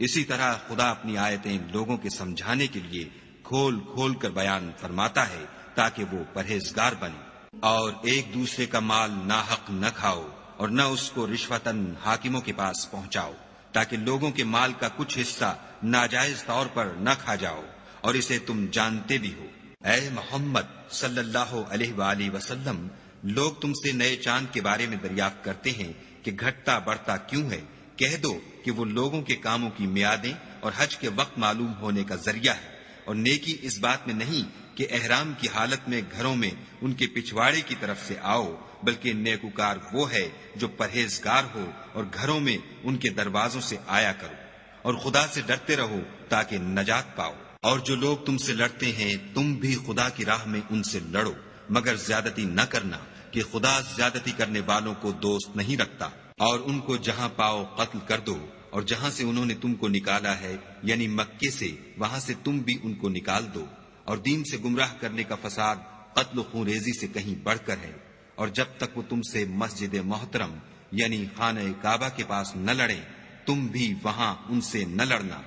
اسی طرح خدا اپنی آیتیں لوگوں کے سمجھانے کے لیے کھول کھول کر بیان فرماتا ہے تاکہ وہ پرہیزگار بنے۔ اور ایک دوسرے کا مال ناحق نہ کھاؤ، اور نہ اس کو رشوتاً حاکموں کے پاس پہنچاؤ، تاکہ لوگوں کے مال کا کچھ حصہ ناجائز طور پر نہ کھا جاؤ، اور اسے تم جانتے بھی ہو۔ اے محمد صلی اللہ علیہ وآلہ وسلم، لوگ تم سے نئے چاند کے بارے میں دریافت کرتے ہیں کہ گھٹتا بڑھتا کیوں ہے؟ کہہ دو کہ وہ لوگوں کے کاموں کی میعادیں اور حج کے وقت معلوم ہونے کا ذریعہ ہے، اور نیکی اس بات میں نہیں کہ احرام کی حالت میں گھروں میں ان کے پچھواڑے کی طرف سے آؤ، بلکہ نیکوکار وہ ہے جو پرہیزگار ہو اور گھروں میں ان کے دروازوں سے آیا کرو، اور خدا سے ڈرتے رہو تاکہ نجات پاؤ۔ اور جو لوگ تم سے لڑتے ہیں تم بھی خدا کی راہ میں ان سے لڑو، مگر زیادتی نہ کرنا، کہ خدا زیادتی کرنے والوں کو دوست نہیں رکھتا۔ اور ان کو جہاں پاؤ قتل کر دو، اور جہاں سے انہوں نے تم کو نکالا ہے یعنی مکے سے، وہاں سے تم بھی ان کو نکال دو۔ اور دین سے گمراہ کرنے کا فساد قتل و خون ریزی سے کہیں بڑھ کر ہے۔ اور جب تک وہ تم سے مسجد محترم یعنی خانہ کعبہ کے پاس نہ لڑیں، تم بھی وہاں ان سے نہ لڑنا۔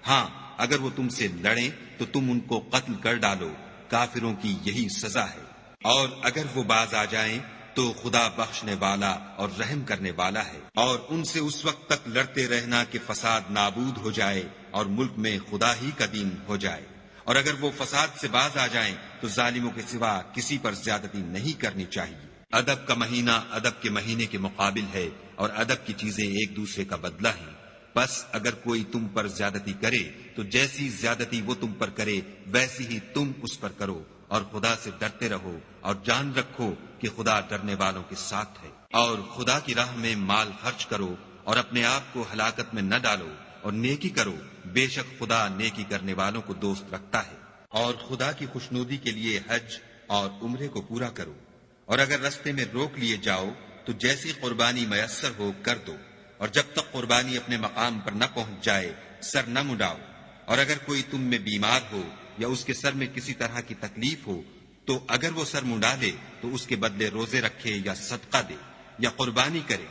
ہاں، اگر وہ تم سے لڑیں تو تم ان کو قتل کر ڈالو، کافروں کی یہی سزا ہے۔ اور اگر وہ باز آ جائیں تو خدا بخشنے والا اور رحم کرنے والا ہے۔ اور ان سے اس وقت تک لڑتے رہنا کہ فساد نابود ہو جائے اور ملک میں خدا ہی کا دین ہو جائے۔ اور اگر وہ فساد سے باز آ جائیں تو ظالموں کے سوا کسی پر زیادتی نہیں کرنی چاہیے۔ ادب کا مہینہ ادب کے مہینے کے مقابل ہے، اور ادب کی چیزیں ایک دوسرے کا بدلہ ہیں۔ بس اگر کوئی تم پر زیادتی کرے تو جیسی زیادتی وہ تم پر کرے ویسی ہی تم اس پر کرو، اور خدا سے ڈرتے رہو، اور جان رکھو کہ خدا ڈرنے والوں کے ساتھ ہے۔ اور خدا کی راہ میں مال خرچ کرو، اور اپنے آپ کو ہلاکت میں نہ ڈالو، اور نیکی کرو، بے شک خدا نیکی کرنے والوں کو دوست رکھتا ہے۔ اور خدا کی خوشنودی کے لیے حج اور عمرے کو پورا کرو، اور اگر رستے میں روک لیے جاؤ تو جیسی قربانی میسر ہو کر دو، اور جب تک قربانی اپنے مقام پر نہ پہنچ جائے سر نہ مڈاؤ۔ اور اگر کوئی تم میں بیمار ہو یا اس کے سر میں کسی طرح کی تکلیف ہو تو اگر وہ سر منڈا لے تو اس کے بدلے روزے رکھے یا صدقہ دے یا قربانی کرے۔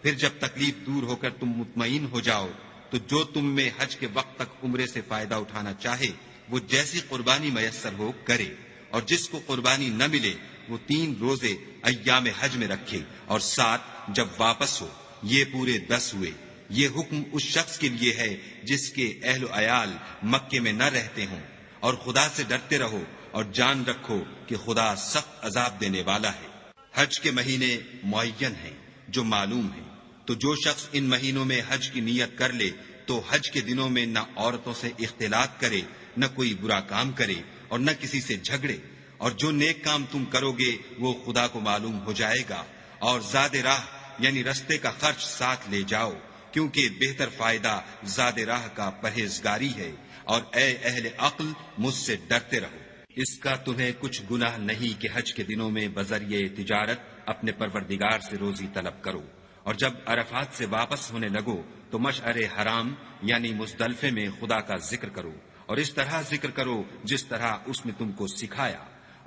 پھر جب تکلیف دور ہو کر تم مطمئن ہو جاؤ تو جو تم میں حج کے وقت تک عمرے سے فائدہ اٹھانا چاہے وہ جیسی قربانی میسر ہو کرے، اور جس کو قربانی نہ ملے وہ 3 روزے ایام حج میں رکھے، اور 7 جب واپس ہو، یہ پورے 10 ہوئے۔ یہ حکم اس شخص کے لیے ہے جس کے اہل و عیال مکے میں نہ رہتے ہوں۔ اور خدا سے ڈرتے رہو اور جان رکھو کہ خدا سخت عذاب دینے والا ہے۔ حج کے مہینے معین ہیں جو معلوم ہیں، تو جو شخص ان مہینوں میں حج کی نیت کر لے تو حج کے دنوں میں نہ عورتوں سے اختلاط کرے، نہ کوئی برا کام کرے، اور نہ کسی سے جھگڑے۔ اور جو نیک کام تم کرو گے وہ خدا کو معلوم ہو جائے گا۔ اور زاد راہ یعنی رستے کا خرچ ساتھ لے جاؤ، کیونکہ بہتر فائدہ زاد راہ کا پرہیزگاری ہے۔ اور اے اہل عقل، مجھ سے ڈرتے رہو۔ اس کا تمہیں کچھ گناہ نہیں کہ حج کے دنوں میں بذریعہ تجارت اپنے پروردگار سے روزی طلب کرو، اور جب عرفات سے واپس ہونے لگو تو مشعر حرام یعنی مزدلفے میں خدا کا ذکر کرو، اور اس طرح ذکر کرو جس طرح اس نے تم کو سکھایا،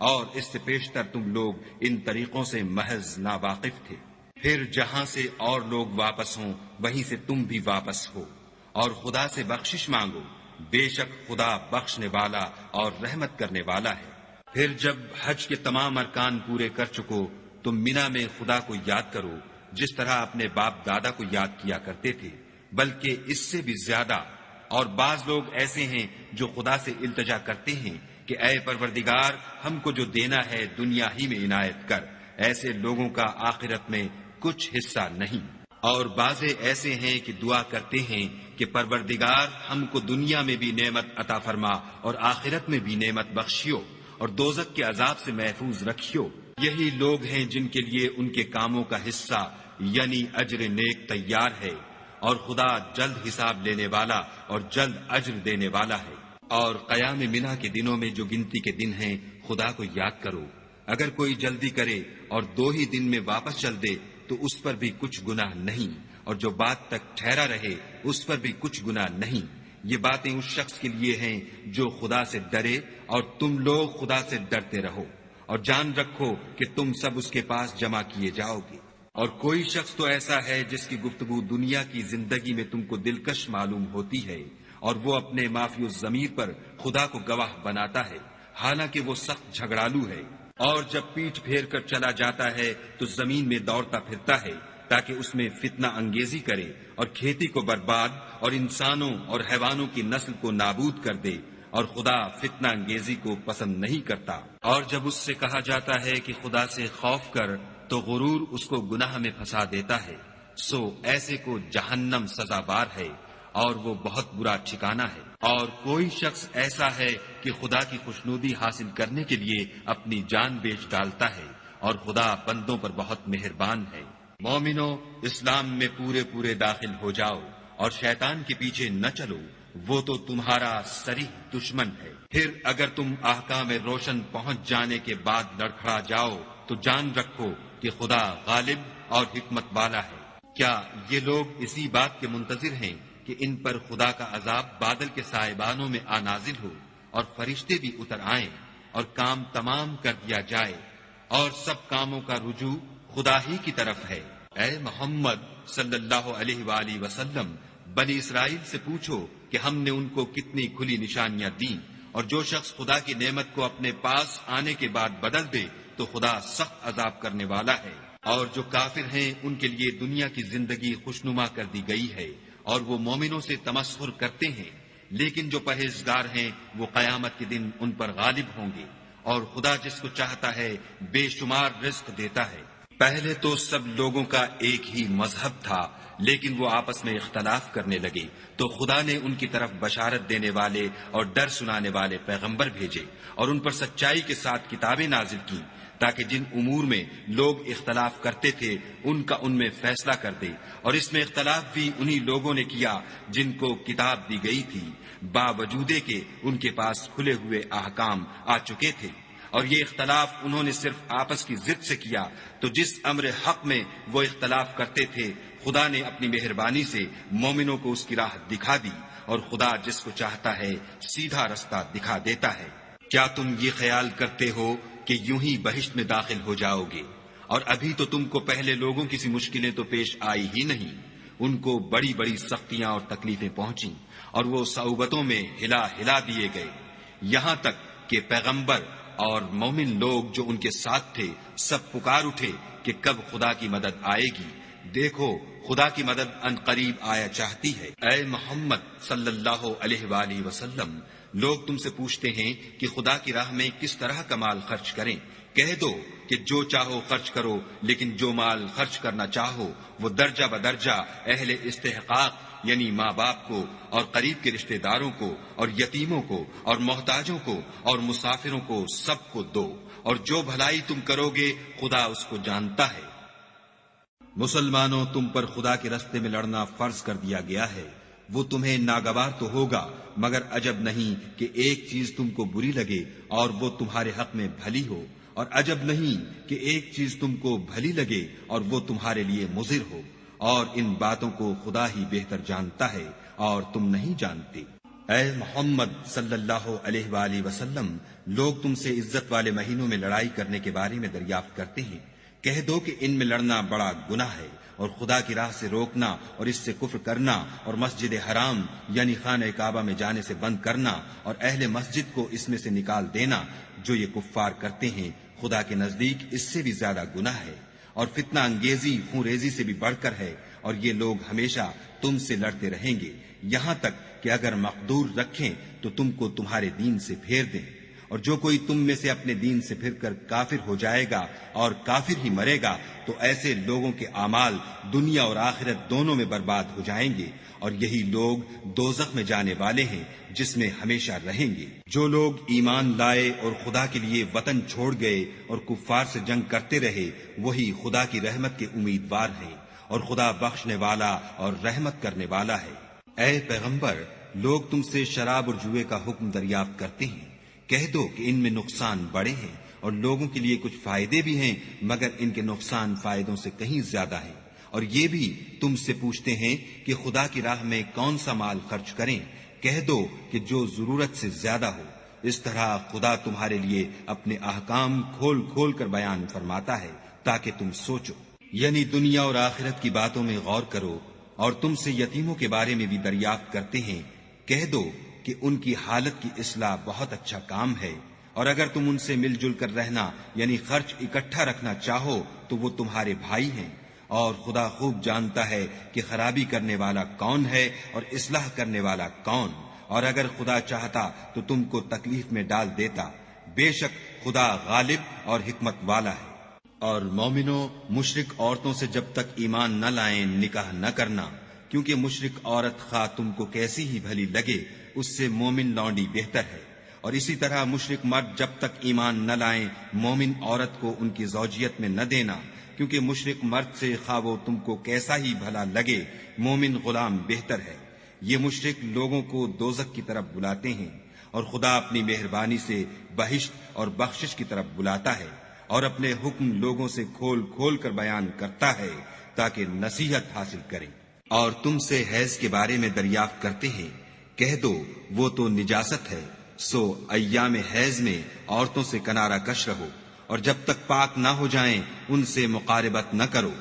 اور اس سے پیشتر تم لوگ ان طریقوں سے محض ناواقف تھے۔ پھر جہاں سے اور لوگ واپس ہوں وہیں سے تم بھی واپس ہو، اور خدا سے بخشش مانگو، بے شک خدا بخشنے والا اور رحمت کرنے والا ہے۔ پھر جب حج کے تمام ارکان پورے کر چکو تو مینا میں خدا کو یاد کرو جس طرح اپنے باپ دادا کو یاد کیا کرتے تھے، بلکہ اس سے بھی زیادہ۔ اور بعض لوگ ایسے ہیں جو خدا سے التجا کرتے ہیں کہ اے پروردگار، ہم کو جو دینا ہے دنیا ہی میں عنایت کر۔ ایسے لوگوں کا آخرت میں کچھ حصہ نہیں۔ اور بعض ایسے ہیں کہ دعا کرتے ہیں کہ پروردگار ہم کو دنیا میں بھی نعمت عطا فرما اور آخرت میں بھی نعمت بخشیو، اور دوزخ کے عذاب سے محفوظ رکھیو۔ یہی لوگ ہیں جن کے لیے ان کے کاموں کا حصہ یعنی اجر نیک تیار ہے، اور خدا جلد حساب لینے والا اور جلد اجر دینے والا ہے۔ اور قیام منا کے دنوں میں جو گنتی کے دن ہیں خدا کو یاد کرو۔ اگر کوئی جلدی کرے اور 2 ہی دن میں واپس چل دے تو اس پر بھی کچھ گناہ نہیں، اور جو بات تک ٹھہرا رہے اس پر بھی کچھ گناہ نہیں۔ یہ باتیں اس شخص کے لیے ہیں جو خدا سے ڈرے، اور تم لوگ خدا سے ڈرتے رہو، اور جان رکھو کہ تم سب اس کے پاس جمع کیے جاؤ گے۔ اور کوئی شخص تو ایسا ہے جس کی گفتگو دنیا کی زندگی میں تم کو دلکش معلوم ہوتی ہے، اور وہ اپنے معافی الضمیر پر خدا کو گواہ بناتا ہے، حالانکہ وہ سخت جھگڑالو ہے، اور جب پیٹھ پھیر کر چلا جاتا ہے تو زمین میں دوڑتا پھرتا ہے تاکہ اس میں فتنہ انگیزی کرے اور کھیتی کو برباد اور انسانوں اور حیوانوں کی نسل کو نابود کر دے، اور خدا فتنہ انگیزی کو پسند نہیں کرتا۔ اور جب اس سے کہا جاتا ہے کہ خدا سے خوف کر تو غرور اس کو گناہ میں پھنسا دیتا ہے، سو ایسے کو جہنم سزاوار ہے، اور وہ بہت برا ٹھکانہ ہے۔ اور کوئی شخص ایسا ہے کہ خدا کی خوشنودی حاصل کرنے کے لیے اپنی جان بیچ ڈالتا ہے، اور خدا بندوں پر بہت مہربان ہے۔ مومنو، اسلام میں پورے داخل ہو جاؤ اور شیطان کے پیچھے نہ چلو، وہ تو تمہارا صریح دشمن ہے۔ پھر اگر تم احکام روشن پہنچ جانے کے بعد لڑکھڑا جاؤ تو جان رکھو کہ خدا غالب اور حکمت والا ہے۔ کیا یہ لوگ اسی بات کے منتظر ہیں کہ ان پر خدا کا عذاب بادل کے سائبانوں میں نازل ہو اور فرشتے بھی اتر آئیں اور کام تمام کر دیا جائے، اور سب کاموں کا رجوع خدا ہی کی طرف ہے؟ اے محمد صلی اللہ علیہ وآلہ وسلم، بنی اسرائیل سے پوچھو کہ ہم نے ان کو کتنی کھلی نشانیاں دیں، اور جو شخص خدا کی نعمت کو اپنے پاس آنے کے بعد بدل دے تو خدا سخت عذاب کرنے والا ہے۔ اور جو کافر ہیں ان کے لیے دنیا کی زندگی خوشنما کر دی گئی ہے، اور وہ مومنوں سے تمسخر کرتے ہیں، لیکن جو پرہیزگار ہیں وہ قیامت کے دن ان پر غالب ہوں گے، اور خدا جس کو چاہتا ہے بے شمار رزق دیتا ہے۔ پہلے تو سب لوگوں کا ایک ہی مذہب تھا، لیکن وہ آپس میں اختلاف کرنے لگے تو خدا نے ان کی طرف بشارت دینے والے اور ڈر سنانے والے پیغمبر بھیجے، اور ان پر سچائی کے ساتھ کتابیں نازل کی، تاکہ جن امور میں لوگ اختلاف کرتے تھے ان کا ان میں فیصلہ کر دے۔ اور اس میں اختلاف بھی انہی لوگوں نے کیا جن کو کتاب دی گئی تھی، باوجود کہ ان کے پاس کھلے ہوئے احکام آ چکے تھے، اور یہ اختلاف انہوں نے صرف آپس کی ضد سے کیا۔ تو جس امر حق میں وہ اختلاف کرتے تھے خدا نے اپنی مہربانی سے مومنوں کو اس کی راہ دکھا دی، اور خدا جس کو چاہتا ہے سیدھا رستہ دکھا دیتا ہے۔ کیا تم یہ خیال کرتے ہو کہ یوں ہی بہشت میں داخل ہو جاؤ گے؟ اور ابھی تو تم کو پہلے لوگوں کی سی مشکلیں تو پیش آئی ہی نہیں، ان کو بڑی بڑی سختیاں اور تکلیفیں پہنچیں، اور وہ صعوبتوں میں ہلا دیے گئے، یہاں تک کہ پیغمبر اور مومن لوگ جو ان کے ساتھ تھے سب پکار اٹھے کہ کب خدا کی مدد آئے گی۔ دیکھو خدا کی مدد ان قریب آیا چاہتی ہے۔ اے محمد صلی اللہ علیہ وآلہ وسلم، لوگ تم سے پوچھتے ہیں کہ خدا کی راہ میں کس طرح کا مال خرچ کریں۔ کہہ دو کہ جو چاہو خرچ کرو، لیکن جو مال خرچ کرنا چاہو وہ درجہ بدرجہ اہل استحقاق یعنی ماں باپ کو اور قریب کے رشتہ داروں کو اور یتیموں کو اور محتاجوں کو اور مسافروں کو سب کو دو، اور جو بھلائی تم کرو گے خدا اس کو جانتا ہے۔ مسلمانوں، تم پر خدا کے رستے میں لڑنا فرض کر دیا گیا ہے، وہ تمہیں ناگوار تو ہوگا، مگر عجب نہیں کہ ایک چیز تم کو بری لگے اور وہ تمہارے حق میں بھلی ہو، اور عجب نہیں کہ ایک چیز تم کو بھلی لگے اور وہ تمہارے لیے مضر ہو، اور ان باتوں کو خدا ہی بہتر جانتا ہے اور تم نہیں جانتے۔ اے محمد صلی اللہ علیہ وآلہ وسلم، لوگ تم سے عزت والے مہینوں میں لڑائی کرنے کے بارے میں دریافت کرتے ہیں۔ کہہ دو کہ ان میں لڑنا بڑا گناہ ہے، اور خدا کی راہ سے روکنا اور اس سے کفر کرنا اور مسجد حرام یعنی خانہ کعبہ میں جانے سے بند کرنا اور اہل مسجد کو اس میں سے نکال دینا، جو یہ کفار کرتے ہیں خدا کے نزدیک اس سے بھی زیادہ گناہ ہے، اور فتنہ انگیزی خون ریزی سے بھی بڑھ کر ہے، اور یہ لوگ ہمیشہ تم سے لڑتے رہیں گے، یہاں تک کہ اگر مقدور رکھیں تو تم کو تمہارے دین سے پھیر دیں، اور جو کوئی تم میں سے اپنے دین سے پھر کر کافر ہو جائے گا اور کافر ہی مرے گا تو ایسے لوگوں کے اعمال دنیا اور آخرت دونوں میں برباد ہو جائیں گے، اور یہی لوگ دوزخ میں جانے والے ہیں جس میں ہمیشہ رہیں گے۔ جو لوگ ایمان لائے اور خدا کے لیے وطن چھوڑ گئے اور کفار سے جنگ کرتے رہے وہی خدا کی رحمت کے امیدوار ہیں، اور خدا بخشنے والا اور رحمت کرنے والا ہے۔ اے پیغمبر، لوگ تم سے شراب اور جوئے کا حکم دریافت کرتے ہیں، کہہ دو کہ ان میں نقصان بڑے ہیں اور لوگوں کے لیے کچھ فائدے بھی ہیں، مگر ان کے نقصان فائدوں سے کہیں زیادہ ہیں۔ اور یہ بھی تم سے پوچھتے ہیں کہ خدا کی راہ میں کون سا مال خرچ کریں، کہہ دو کہ جو ضرورت سے زیادہ ہو۔ اس طرح خدا تمہارے لیے اپنے احکام کھول کھول کر بیان فرماتا ہے تاکہ تم سوچو، یعنی دنیا اور آخرت کی باتوں میں غور کرو۔ اور تم سے یتیموں کے بارے میں بھی دریافت کرتے ہیں، کہہ دو کہ ان کی حالت کی اصلاح بہت اچھا کام ہے، اور اگر تم ان سے مل جل کر رہنا یعنی خرچ اکٹھا رکھنا چاہو تو وہ تمہارے بھائی ہیں، اور خدا خوب جانتا ہے کہ خرابی کرنے والا کون ہے اور اصلاح کرنے والا کون، اور اگر خدا چاہتا تو تم کو تکلیف میں ڈال دیتا، بے شک خدا غالب اور حکمت والا ہے۔ اور مومنوں، مشرک عورتوں سے جب تک ایمان نہ لائیں نکاح نہ کرنا، کیونکہ مشرک عورت خواہ تم کو کیسی ہی بھلی لگے اس سے مومن لونڈی بہتر ہے، اور اسی طرح مشرک مرد جب تک ایمان نہ لائیں مومن عورت کو ان کی زوجیت میں نہ دینا، کیونکہ مشرک مرد سے خواہ وہ تم کو کیسا ہی بھلا لگے مومن غلام بہتر ہے۔ یہ مشرک لوگوں کو دوزخ کی طرف بلاتے ہیں، اور خدا اپنی مہربانی سے بہشت اور بخشش کی طرف بلاتا ہے، اور اپنے حکم لوگوں سے کھول کھول کر بیان کرتا ہے تاکہ نصیحت حاصل کریں۔ اور تم سے حیض کے بارے میں دریافت کرتے ہیں، کہہ دو وہ تو نجاست ہے، سو ایام حیض میں عورتوں سے کنارہ کش رہو، اور جب تک پاک نہ ہو جائیں ان سے مقاربت نہ کرو۔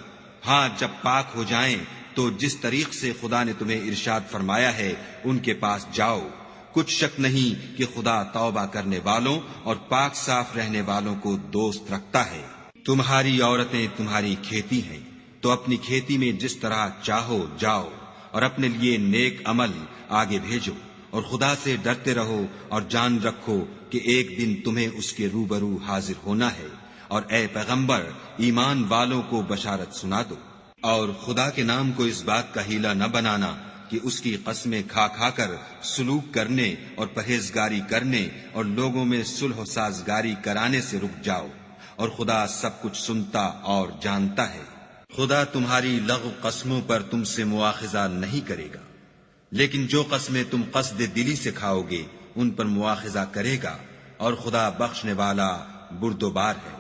ہاں، جب پاک ہو جائیں تو جس طریق سے خدا نے تمہیں ارشاد فرمایا ہے ان کے پاس جاؤ، کچھ شک نہیں کہ خدا توبہ کرنے والوں اور پاک صاف رہنے والوں کو دوست رکھتا ہے۔ تمہاری عورتیں تمہاری کھیتی ہیں، تو اپنی کھیتی میں جس طرح چاہو جاؤ، اور اپنے لیے نیک عمل آگے بھیجو، اور خدا سے ڈرتے رہو، اور جان رکھو کہ ایک دن تمہیں اس کے روبرو حاضر ہونا ہے۔ اور اے پیغمبر، ایمان والوں کو بشارت سنا دو، اور خدا کے نام کو اس بات کا ہیلہ نہ بنانا کہ اس کی قسمیں کھا کھا کر سلوک کرنے اور پرہیزگاری کرنے اور لوگوں میں صلح و سازگاری کرانے سے رک جاؤ، اور خدا سب کچھ سنتا اور جانتا ہے۔ خدا تمہاری لغو قسموں پر تم سے مواخذہ نہیں کرے گا، لیکن جو قسمیں تم قصد دلی سے کھاؤ گے ان پر مواخذہ کرے گا، اور خدا بخشنے والا بردبار ہے۔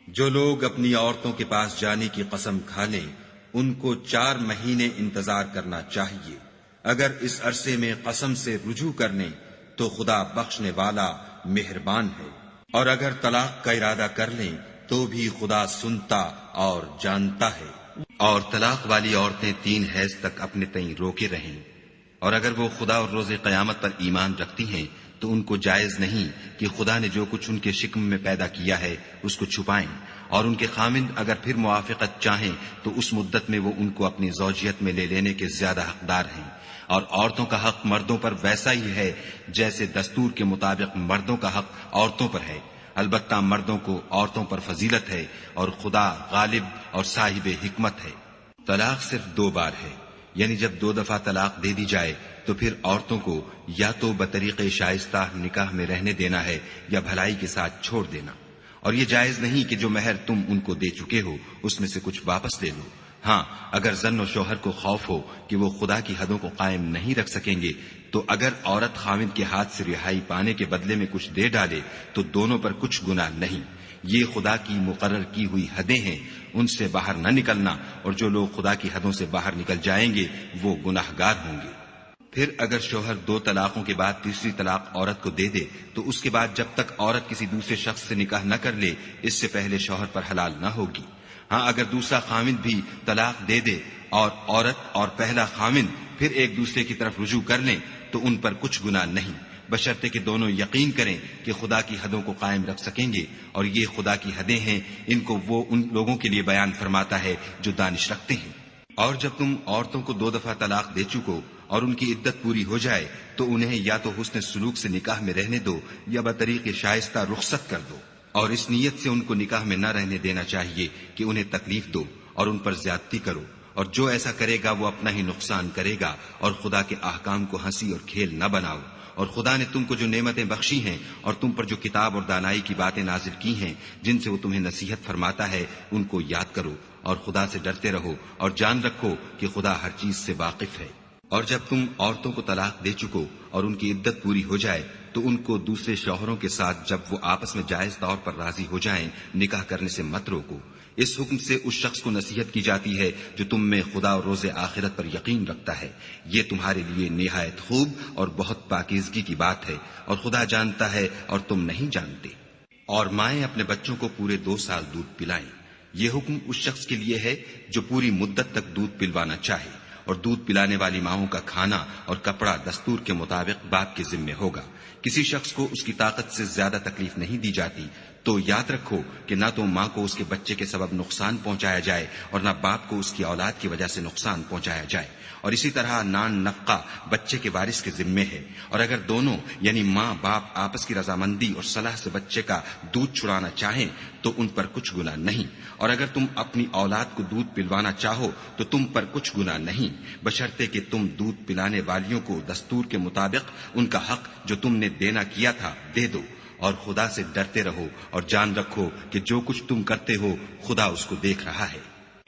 جو لوگ اپنی عورتوں کے پاس جانے کی قسم کھا لیں ان کو 4 مہینے انتظار کرنا چاہیے، اگر اس عرصے میں قسم سے رجوع کر لیں تو خدا بخشنے والا مہربان ہے، اور اگر طلاق کا ارادہ کر لیں تو بھی خدا سنتا اور جانتا ہے۔ اور طلاق والی عورتیں 3 حیض تک اپنے تئیں روکے رہیں، اور اگر وہ خدا اور روز قیامت پر ایمان رکھتی ہیں تو ان کو جائز نہیں کہ خدا نے جو کچھ ان کے شکم میں پیدا کیا ہے اس کو چھپائیں، اور ان کے خامند اگر پھر موافقت چاہیں تو اس مدت میں وہ ان کو اپنی زوجیت میں لے لینے کے زیادہ حقدار ہیں۔ اور عورتوں کا حق مردوں پر ویسا ہی ہے جیسے دستور کے مطابق مردوں کا حق عورتوں پر ہے، البتہ مردوں کو عورتوں پر فضیلت ہے، اور خدا غالب اور صاحب حکمت ہے۔ طلاق صرف 2 بار ہے، یعنی جب 2 دفعہ طلاق دے دی جائے تو پھر عورتوں کو یا تو بطریق شائستہ نکاح میں رہنے دینا ہے یا بھلائی کے ساتھ چھوڑ دینا، اور یہ جائز نہیں کہ جو مہر تم ان کو دے چکے ہو اس میں سے کچھ واپس لے لو۔ ہاں، اگر زن و شوہر کو خوف ہو کہ وہ خدا کی حدوں کو قائم نہیں رکھ سکیں گے تو اگر عورت خاوند کے ہاتھ سے رہائی پانے کے بدلے میں کچھ دے ڈالے تو دونوں پر کچھ گناہ نہیں، یہ خدا کی مقرر کی ہوئی حدیں ہیں، ان سے باہر نہ نکلنا، اور جو لوگ خدا کی حدوں سے باہر نکل جائیں گے وہ گناہگار ہوں گے۔ پھر اگر شوہر 2 طلاقوں کے بعد تیسری طلاق عورت کو دے دے تو اس کے بعد جب تک عورت کسی دوسرے شخص سے نکاح نہ کر لے اس سے پہلے شوہر پر حلال نہ ہوگی۔ ہاں، اگر دوسرا خامند بھی طلاق دے دے اور عورت اور پہلا خامند پھر ایک دوسرے کی طرف رجوع کر لیں تو ان پر کچھ گناہ نہیں، بشرطے کہ دونوں یقین کریں کہ خدا کی حدوں کو قائم رکھ سکیں گے، اور یہ خدا کی حدیں ہیں، ان کو وہ ان لوگوں کے لیے بیان فرماتا ہے جو دانش رکھتے ہیں۔ اور جب تم عورتوں کو 2 دفعہ طلاق دے چکو اور ان کی عدت پوری ہو جائے تو انہیں یا تو حسن سلوک سے نکاح میں رہنے دو یا بطریق شائستہ رخصت کر دو، اور اس نیت سے ان کو نکاح میں نہ رہنے دینا چاہیے کہ انہیں تکلیف دو اور ان پر زیادتی کرو، اور جو ایسا کرے گا وہ اپنا ہی نقصان کرے گا، اور خدا کے احکام کو ہنسی اور کھیل نہ بناؤ، اور خدا نے تم کو جو نعمتیں بخشی ہیں اور تم پر جو کتاب اور دانائی کی باتیں نازل کی ہیں جن سے وہ تمہیں نصیحت فرماتا ہے ان کو یاد کرو اور خدا سے ڈرتے رہو اور جان رکھو کہ خدا ہر چیز سے واقف ہے۔ اور جب تم عورتوں کو طلاق دے چکو اور ان کی عدت پوری ہو جائے تو ان کو دوسرے شوہروں کے ساتھ جب وہ آپس میں جائز طور پر راضی ہو جائیں نکاح کرنے سے مت روکو۔ اس حکم سے اس شخص کو نصیحت کی جاتی ہے جو تم میں خدا اور روز آخرت پر یقین رکھتا ہے، یہ تمہارے لیے نہایت خوب اور بہت پاکیزگی کی بات ہے، اور خدا جانتا ہے اور تم نہیں جانتے۔ اور مائیں اپنے بچوں کو پورے 2 سال دودھ پلائیں، یہ حکم اس شخص کے لیے ہے جو پوری مدت تک دودھ پلوانا چاہے، اور دودھ پلانے والی ماؤں کا کھانا اور کپڑا دستور کے مطابق باپ کے ذمے ہوگا۔ کسی شخص کو اس کی طاقت سے زیادہ تکلیف نہیں دی جاتی، تو یاد رکھو کہ نہ تو ماں کو اس کے بچے کے سبب نقصان پہنچایا جائے اور نہ باپ کو اس کی اولاد کی وجہ سے نقصان پہنچایا جائے، اور اسی طرح نان نفقہ بچے کے وارث کے ذمے ہے، اور اگر دونوں یعنی ماں باپ آپس کی رضامندی اور صلاح سے بچے کا دودھ چھڑانا چاہیں تو ان پر کچھ گناہ نہیں، اور اگر تم اپنی اولاد کو دودھ پلوانا چاہو تو تم پر کچھ گناہ نہیں، بشرطے کہ تم دودھ پلانے والیوں کو دستور کے مطابق ان کا حق جو تم نے دینا کیا تھا دے دو، اور خدا سے ڈرتے رہو اور جان رکھو کہ جو کچھ تم کرتے ہو خدا اس کو دیکھ رہا ہے۔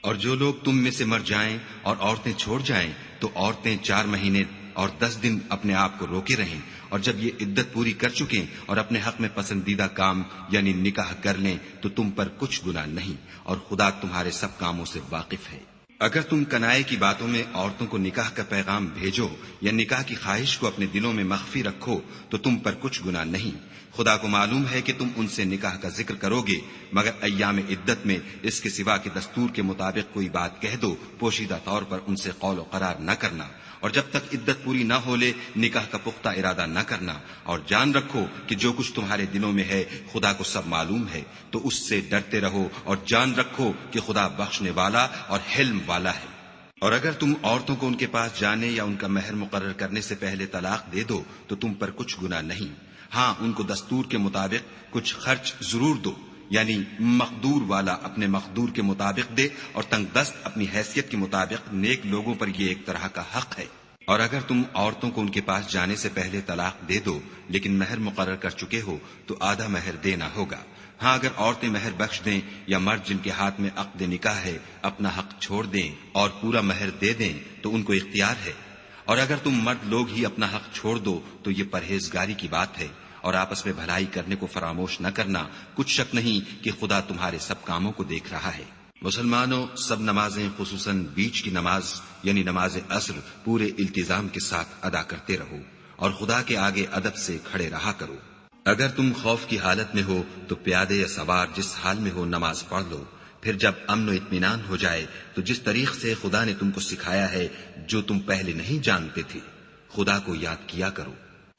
اور جو لوگ تم میں سے مر جائیں اور عورتیں چھوڑ جائیں تو عورتیں 4 مہینے اور 10 دن اپنے آپ کو روکے رہیں، اور جب یہ عدت پوری کر چکیں اور اپنے حق میں پسندیدہ کام یعنی نکاح کر لیں تو تم پر کچھ گناہ نہیں، اور خدا تمہارے سب کاموں سے واقف ہے۔ اگر تم کنائے کی باتوں میں عورتوں کو نکاح کا پیغام بھیجو یا نکاح کی خواہش کو اپنے دلوں میں مخفی رکھو تو تم پر کچھ گناہ نہیں، خدا کو معلوم ہے کہ تم ان سے نکاح کا ذکر کرو گے، مگر ایام عدت میں اس کے سوا کہ دستور کے مطابق کوئی بات کہہ دو، پوشیدہ طور پر ان سے قول و قرار نہ کرنا، اور جب تک عدت پوری نہ ہو لے نکاح کا پختہ ارادہ نہ کرنا، اور جان رکھو کہ جو کچھ تمہارے دلوں میں ہے خدا کو سب معلوم ہے، تو اس سے ڈرتے رہو اور جان رکھو کہ خدا بخشنے والا اور حلم والا ہے۔ اور اگر تم عورتوں کو ان کے پاس جانے یا ان کا مہر مقرر کرنے سے پہلے طلاق دے دو تو تم پر کچھ گناہ نہیں، ہاں ان کو دستور کے مطابق کچھ خرچ ضرور دو، یعنی مقدور والا اپنے مقدور کے مطابق دے اور تنگ دست اپنی حیثیت کے مطابق، نیک لوگوں پر یہ ایک طرح کا حق ہے۔ اور اگر تم عورتوں کو ان کے پاس جانے سے پہلے طلاق دے دو لیکن مہر مقرر کر چکے ہو تو آدھا مہر دینا ہوگا، ہاں اگر عورتیں مہر بخش دیں یا مرد جن کے ہاتھ میں عقد نکاح ہے اپنا حق چھوڑ دیں اور پورا مہر دے دیں تو ان کو اختیار ہے، اور اگر تم مرد لوگ ہی اپنا حق چھوڑ دو تو یہ پرہیزگاری کی بات ہے، اور آپس میں بھلائی کرنے کو فراموش نہ کرنا، کچھ شک نہیں کہ خدا تمہارے سب کاموں کو دیکھ رہا ہے۔ مسلمانوں، سب نمازیں خصوصاً بیچ کی نماز یعنی نماز عصر پورے التزام کے ساتھ ادا کرتے رہو اور خدا کے آگے ادب سے کھڑے رہا کرو۔ اگر تم خوف کی حالت میں ہو تو پیادے یا سوار جس حال میں ہو نماز پڑھ لو، پھر جب امن و اطمینان ہو جائے تو جس طریق سے خدا نے تم کو سکھایا ہے جو تم پہلے نہیں جانتے تھے خدا کو یاد کیا کرو۔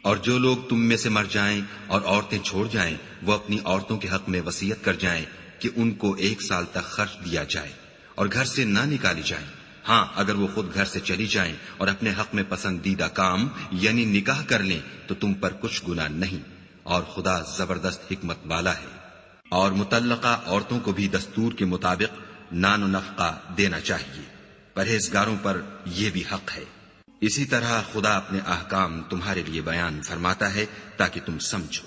اور جو لوگ تم میں سے مر جائیں اور عورتیں چھوڑ جائیں وہ اپنی عورتوں کے حق میں وصیت کر جائیں کہ ان کو 1 سال تک خرچ دیا جائے اور گھر سے نہ نکالی جائیں، ہاں اگر وہ خود گھر سے چلی جائیں اور اپنے حق میں پسندیدہ کام یعنی نکاح کر لیں تو تم پر کچھ گناہ نہیں، اور خدا زبردست حکمت والا ہے۔ اور مطلقہ عورتوں کو بھی دستور کے مطابق نان و نفقہ دینا چاہیے، پرہیزگاروں پر یہ بھی حق ہے۔ اسی طرح خدا اپنے احکام تمہارے لیے بیان فرماتا ہے تاکہ تم سمجھو۔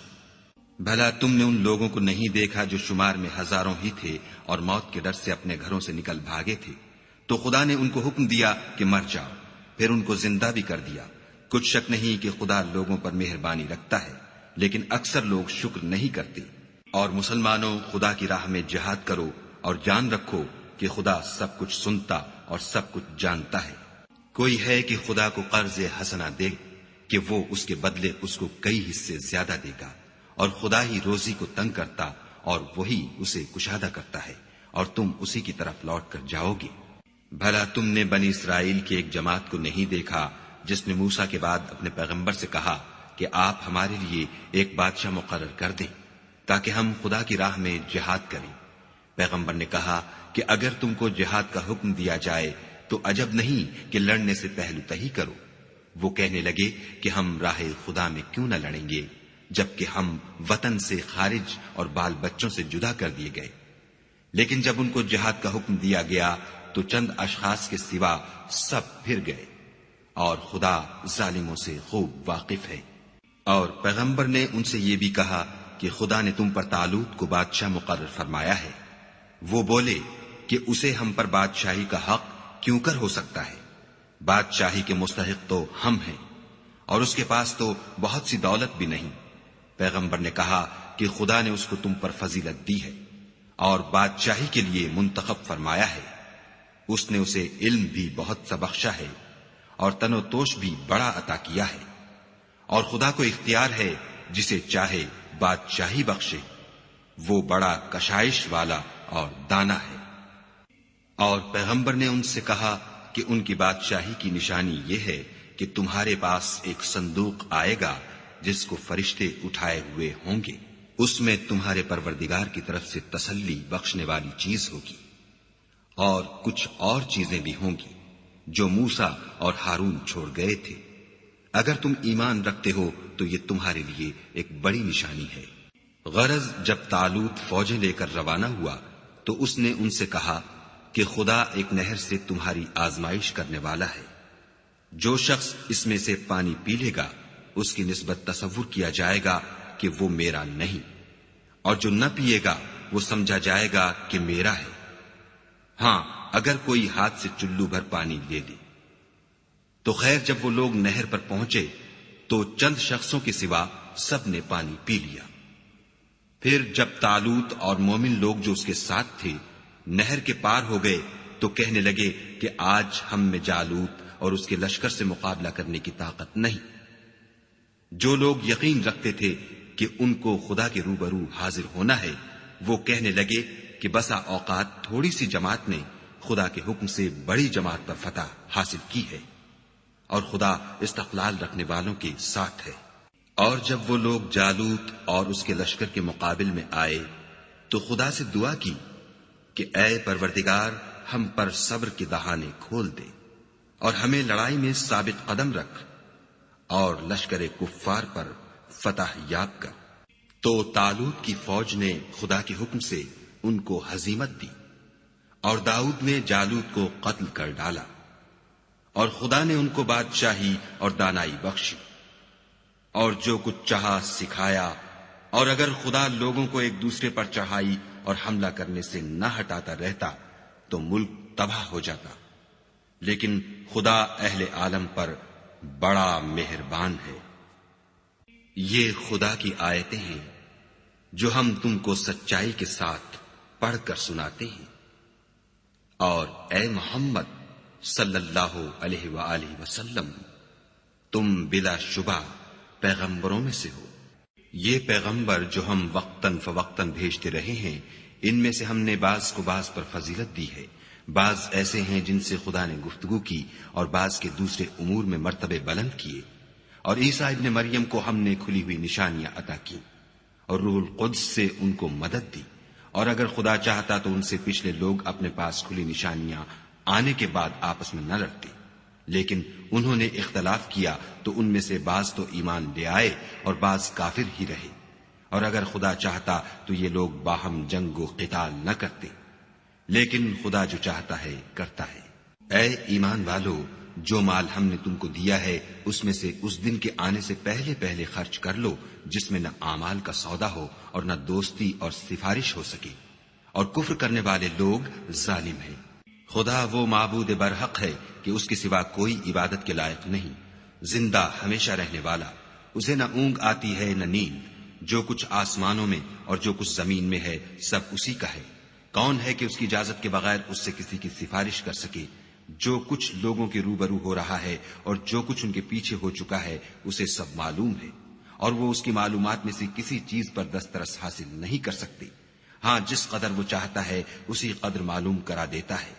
بھلا تم نے ان لوگوں کو نہیں دیکھا جو شمار میں ہزاروں ہی تھے اور موت کے ڈر سے اپنے گھروں سے نکل بھاگے تھے، تو خدا نے ان کو حکم دیا کہ مر جاؤ، پھر ان کو زندہ بھی کر دیا۔ کچھ شک نہیں کہ خدا لوگوں پر مہربانی رکھتا ہے، لیکن اکثر لوگ شکر نہیں کرتے۔ اور مسلمانوں، خدا کی راہ میں جہاد کرو اور جان رکھو کہ خدا سب کچھ سنتا اور سب کچھ جانتا ہے۔ کوئی ہے کہ خدا کو قرض حسنہ دے کہ وہ اس کے بدلے اس کو کئی حصے زیادہ دے گا، اور خدا ہی روزی کو تنگ کرتا اور وہی اسے کشادہ کرتا ہے، اور تم اسی کی طرف لوٹ کر جاؤ گے۔ بھلا تم نے بنی اسرائیل کی ایک جماعت کو نہیں دیکھا جس نے موسیٰ کے بعد اپنے پیغمبر سے کہا کہ آپ ہمارے لیے ایک بادشاہ مقرر کر دیں تاکہ ہم خدا کی راہ میں جہاد کریں؟ پیغمبر نے کہا کہ اگر تم کو جہاد کا حکم دیا جائے تو عجب نہیں کہ لڑنے سے پہلو تہی کرو۔ وہ کہنے لگے کہ ہم راہ خدا میں کیوں نہ لڑیں گے جبکہ ہم وطن سے خارج اور بال بچوں سے جدا کر دیے گئے۔ لیکن جب ان کو جہاد کا حکم دیا گیا تو چند اشخاص کے سوا سب پھر گئے، اور خدا ظالموں سے خوب واقف ہے۔ اور پیغمبر نے ان سے یہ بھی کہا کہ خدا نے تم پر طالوت کو بادشاہ مقرر فرمایا ہے۔ وہ بولے کہ اسے ہم پر بادشاہی کا حق کیوں کر ہو سکتا ہے؟ بادشاہی کے مستحق تو ہم ہیں، اور اس کے پاس تو بہت سی دولت بھی نہیں۔ پیغمبر نے کہا کہ خدا نے اس کو تم پر فضیلت دی ہے اور بادشاہی کے لیے منتخب فرمایا ہے۔ اس نے اسے علم بھی بہت سا بخشا ہے اور تن و توش بھی بڑا عطا کیا ہے، اور خدا کو اختیار ہے جسے چاہے بادشاہی بخشے۔ وہ بڑا کشائش والا اور دانا ہے۔ اور پیغمبر نے ان سے کہا کہ ان کی بادشاہی کی نشانی یہ ہے کہ تمہارے پاس ایک صندوق آئے گا جس کو فرشتے اٹھائے ہوئے ہوں گے۔ اس میں تمہارے پروردگار کی طرف سے تسلی بخشنے والی چیز ہوگی، اور کچھ اور چیزیں بھی ہوں گی جو موسیٰ اور ہارون چھوڑ گئے تھے۔ اگر تم ایمان رکھتے ہو تو یہ تمہارے لیے ایک بڑی نشانی ہے۔ غرض جب طالوت فوجیں لے کر روانہ ہوا تو اس نے ان سے کہا کہ خدا ایک نہر سے تمہاری آزمائش کرنے والا ہے۔ جو شخص اس میں سے پانی پی لے گا اس کی نسبت تصور کیا جائے گا کہ وہ میرا نہیں، اور جو نہ پیے گا وہ سمجھا جائے گا کہ میرا ہے۔ ہاں، اگر کوئی ہاتھ سے چلو بھر پانی لے لے تو خیر، جب وہ لوگ نہر پر پہنچے تو چند شخصوں کے سوا سب نے پانی پی لیا۔ پھر جب طالوت اور مومن لوگ جو اس کے ساتھ تھے نہر کے پار ہو گئے تو کہنے لگے کہ آج ہم میں جالوت اور اس کے لشکر سے مقابلہ کرنے کی طاقت نہیں۔ جو لوگ یقین رکھتے تھے کہ ان کو خدا کے روبرو حاضر ہونا ہے وہ کہنے لگے کہ بسا اوقات تھوڑی سی جماعت نے خدا کے حکم سے بڑی جماعت پر فتح حاصل کی ہے، اور خدا استقلال رکھنے والوں کے ساتھ ہے۔ اور جب وہ لوگ جالوت اور اس کے لشکر کے مقابل میں آئے تو خدا سے دعا کی کہ اے پروردگار، ہم پر صبر کے دہانے کھول دے اور ہمیں لڑائی میں ثابت قدم رکھ اور لشکر کفار پر فتح یاب کر۔ تو طالوت کی فوج نے خدا کے حکم سے ان کو ہزیمت دی، اور داؤد نے جالوت کو قتل کر ڈالا، اور خدا نے ان کو بادشاہی اور دانائی بخشی، اور جو کچھ چاہا سکھایا۔ اور اگر خدا لوگوں کو ایک دوسرے پر چڑھائی اور حملہ کرنے سے نہ ہٹاتا رہتا تو ملک تباہ ہو جاتا، لیکن خدا اہل عالم پر بڑا مہربان ہے۔ یہ خدا کی آیتیں ہیں جو ہم تم کو سچائی کے ساتھ پڑھ کر سناتے ہیں۔ اور اے محمد صلی اللہ علیہ وآلہ وسلم، تم بلا شبہ پیغمبروں میں سے ہو۔ یہ پیغمبر جو ہم وقتاً فوقتاً بھیجتے رہے ہیں، ان میں سے ہم نے بعض کو بعض پر فضیلت دی ہے۔ بعض ایسے ہیں جن سے خدا نے گفتگو کی، اور بعض کے دوسرے امور میں مرتبے بلند کیے۔ اور عیسیٰ ابن مریم کو ہم نے کھلی ہوئی نشانیاں عطا کی، اور روح القدس سے ان کو مدد دی۔ اور اگر خدا چاہتا تو ان سے پچھلے لوگ اپنے پاس کھلی نشانیاں آنے کے بعد آپس میں نہ لڑتے، لیکن انہوں نے اختلاف کیا تو ان میں سے بعض تو ایمان لے آئے اور بعض کافر ہی رہے۔ اور اگر خدا چاہتا تو یہ لوگ باہم جنگ و قتال نہ کرتے، لیکن خدا جو چاہتا ہے کرتا ہے۔ اے ایمان والو، جو مال ہم نے تم کو دیا ہے اس میں سے اس دن کے آنے سے پہلے پہلے خرچ کر لو جس میں نہ اعمال کا سودا ہو اور نہ دوستی اور سفارش ہو سکے، اور کفر کرنے والے لوگ ظالم ہیں۔ خدا وہ معبود برحق ہے کہ اس کے سوا کوئی عبادت کے لائق نہیں، زندہ ہمیشہ رہنے والا، اسے نہ اونگ آتی ہے نہ نیند۔ جو کچھ آسمانوں میں اور جو کچھ زمین میں ہے سب اسی کا ہے۔ کون ہے کہ اس کی اجازت کے بغیر اس سے کسی کی سفارش کر سکے؟ جو کچھ لوگوں کے روبرو ہو رہا ہے اور جو کچھ ان کے پیچھے ہو چکا ہے اسے سب معلوم ہے، اور وہ اس کی معلومات میں سے کسی چیز پر دسترس حاصل نہیں کر سکتے۔ ہاں، جس قدر وہ چاہتا ہے اسی قدر معلوم کرا دیتا ہے۔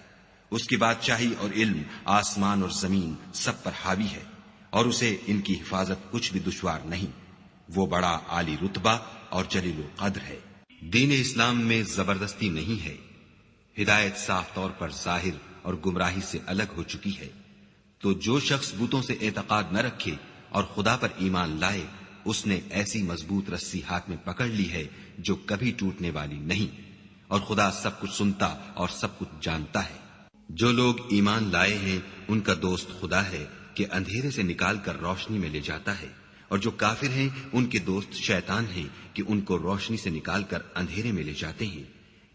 اس کی بادشاہی اور علم آسمان اور زمین سب پر حاوی ہے، اور اسے ان کی حفاظت کچھ بھی دشوار نہیں۔ وہ بڑا عالی رتبہ اور جلیل القدر ہے۔ دین اسلام میں زبردستی نہیں ہے، ہدایت صاف طور پر ظاہر اور گمراہی سے الگ ہو چکی ہے۔ تو جو شخص بتوں سے اعتقاد نہ رکھے اور خدا پر ایمان لائے، اس نے ایسی مضبوط رسی ہاتھ میں پکڑ لی ہے جو کبھی ٹوٹنے والی نہیں، اور خدا سب کچھ سنتا اور سب کچھ جانتا ہے۔ جو لوگ ایمان لائے ہیں ان کا دوست خدا ہے کہ اندھیرے سے نکال کر روشنی میں لے جاتا ہے، اور جو کافر ہیں ان کے دوست شیطان ہیں کہ ان کو روشنی سے نکال کر اندھیرے میں لے جاتے ہیں.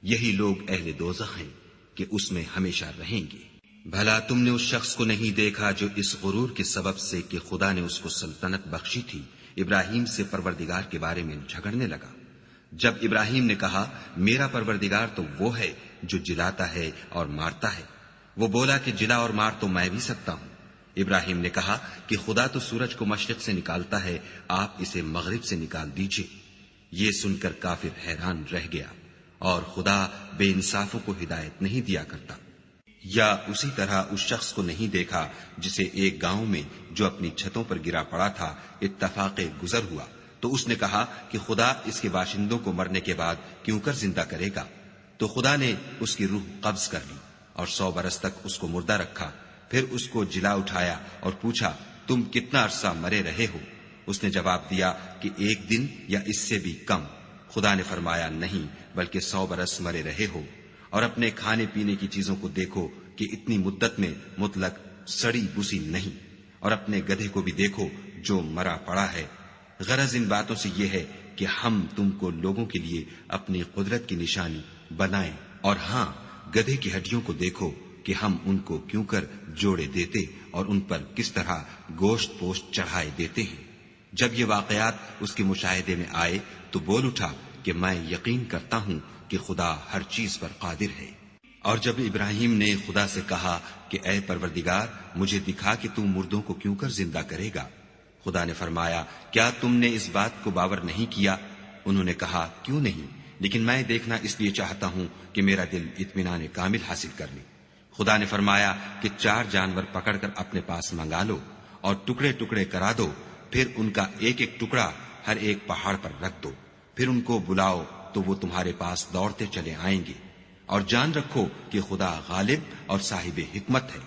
یہی لوگ اہل دوزخ ہیں کہ اس میں ہمیشہ رہیں گے. بھلا تم نے اس شخص کو نہیں دیکھا جو اس غرور کے سبب سے کہ خدا نے اس کو سلطنت بخشی تھی ابراہیم سے پروردگار کے بارے میں جھگڑنے لگا. جب ابراہیم نے کہا میرا پروردگار تو وہ ہے جو جلاتا ہے اور مارتا ہے، وہ بولا کہ جلا اور مار تو میں بھی سکتا ہوں. ابراہیم نے کہا کہ خدا تو سورج کو مشرق سے نکالتا ہے، آپ اسے مغرب سے نکال دیجئے. یہ سن کر کافر حیران رہ گیا، اور خدا بے انصافوں کو ہدایت نہیں دیا کرتا. یا اسی طرح اس شخص کو نہیں دیکھا جسے ایک گاؤں میں جو اپنی چھتوں پر گرا پڑا تھا اتفاق گزر ہوا تو اس نے کہا کہ خدا اس کے باشندوں کو مرنے کے بعد کیوں کر زندہ کرے گا. تو خدا نے اس کی روح قبض کر لی اور 100 برس تک اس کو مردہ رکھا. پھر اس کو جلا اٹھایا اور پوچھا تم کتنا عرصہ مرے رہے ہو؟ اس نے جواب دیا کہ 1 دن یا اس سے بھی کم. خدا نے فرمایا نہیں بلکہ 100 برس مرے رہے ہو. اور اپنے کھانے پینے کی چیزوں کو دیکھو کہ اتنی مدت میں مطلق سڑی بسی نہیں، اور اپنے گدھے کو بھی دیکھو جو مرا پڑا ہے. غرض ان باتوں سے یہ ہے کہ ہم تم کو لوگوں کے لیے اپنی قدرت کی نشانی بنائیں. اور ہاں گدھے کی ہڈیوں کو دیکھو کہ ہم ان کو کیوں کر جوڑے دیتے اور ان پر کس طرح گوشت پوشت چڑھائے دیتے ہیں. جب یہ واقعات اس کے مشاہدے میں آئے تو بول اٹھا کہ میں یقین کرتا ہوں کہ خدا ہر چیز پر قادر ہے. اور جب ابراہیم نے خدا سے کہا کہ اے پروردگار مجھے دکھا کہ تم مردوں کو کیوں کر زندہ کرے گا، خدا نے فرمایا کیا تم نے اس بات کو باور نہیں کیا؟ انہوں نے کہا کیوں نہیں، لیکن میں دیکھنا اس لیے چاہتا ہوں کہ میرا دل اطمینان کامل حاصل کر لے. خدا نے فرمایا کہ 4 جانور پکڑ کر اپنے پاس منگا لو اور ٹکڑے ٹکڑے کرا دو، پھر ان کا ایک ایک ٹکڑا ہر ایک پہاڑ پر رکھ دو، پھر ان کو بلاؤ تو وہ تمہارے پاس دوڑتے چلے آئیں گے. اور جان رکھو کہ خدا غالب اور صاحب حکمت ہے.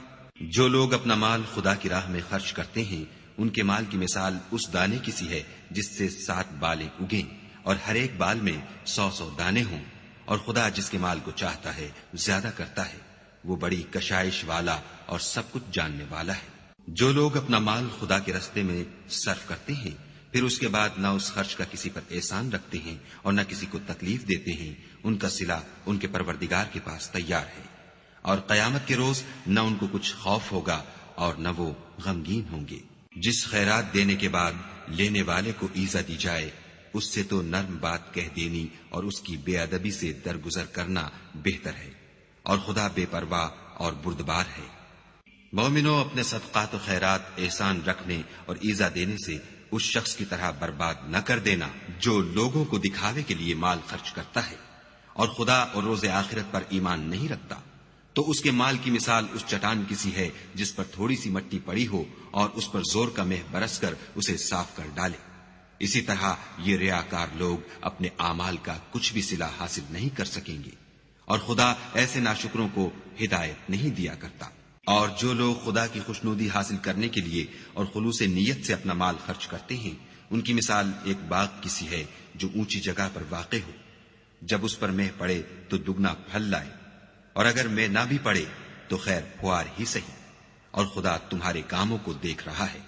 جو لوگ اپنا مال خدا کی راہ میں خرچ کرتے ہیں ان کے مال کی مثال اس دانے کی سی ہے جس سے 7 بالیں اگیں اور ہر ایک بال میں 100 دانے ہوں. اور خدا جس کے مال کو چاہتا ہے زیادہ کرتا ہے، وہ بڑی کشائش والا اور سب کچھ جاننے والا ہے. جو لوگ اپنا مال خدا کے راستے میں صرف کرتے ہیں پھر اس کے بعد نہ اس خرچ کا کسی پر احسان رکھتے ہیں اور نہ کسی کو تکلیف دیتے ہیں، ان کا صلہ ان کے پروردگار کے پاس تیار ہے. اور قیامت کے روز نہ ان کو کچھ خوف ہوگا اور نہ وہ غمگین ہوں گے. جس خیرات دینے کے بعد لینے والے کو ایزا دی جائے اس سے تو نرم بات کہہ دینی اور اس کی بے ادبی سے درگزر کرنا بہتر ہے. اور خدا بے پرواہ اور بردبار ہے. مومنوں اپنے صدقات و خیرات احسان رکھنے اور ایزا دینے سے اس شخص کی طرح برباد نہ کر دینا جو لوگوں کو دکھاوے کے لیے مال خرچ کرتا ہے اور خدا اور روز آخرت پر ایمان نہیں رکھتا. تو اس کے مال کی مثال اس چٹان کی سی ہے جس پر تھوڑی سی مٹی پڑی ہو اور اس پر زور کا مہ برس کر اسے صاف کر ڈالے. اسی طرح یہ ریاکار لوگ اپنے اعمال کا کچھ بھی صلہ حاصل نہیں کر سکیں گے اور خدا ایسے ناشکروں کو ہدایت نہیں دیا کرتا. اور جو لوگ خدا کی خوشنودی حاصل کرنے کے لیے اور خلوص نیت سے اپنا مال خرچ کرتے ہیں ان کی مثال ایک باغ کی سی ہے جو اونچی جگہ پر واقع ہو. جب اس پر مہ پڑے تو دگنا پھل لائے اور اگر مہ نہ بھی پڑے تو خیر پھوار ہی سہی، اور خدا تمہارے کاموں کو دیکھ رہا ہے.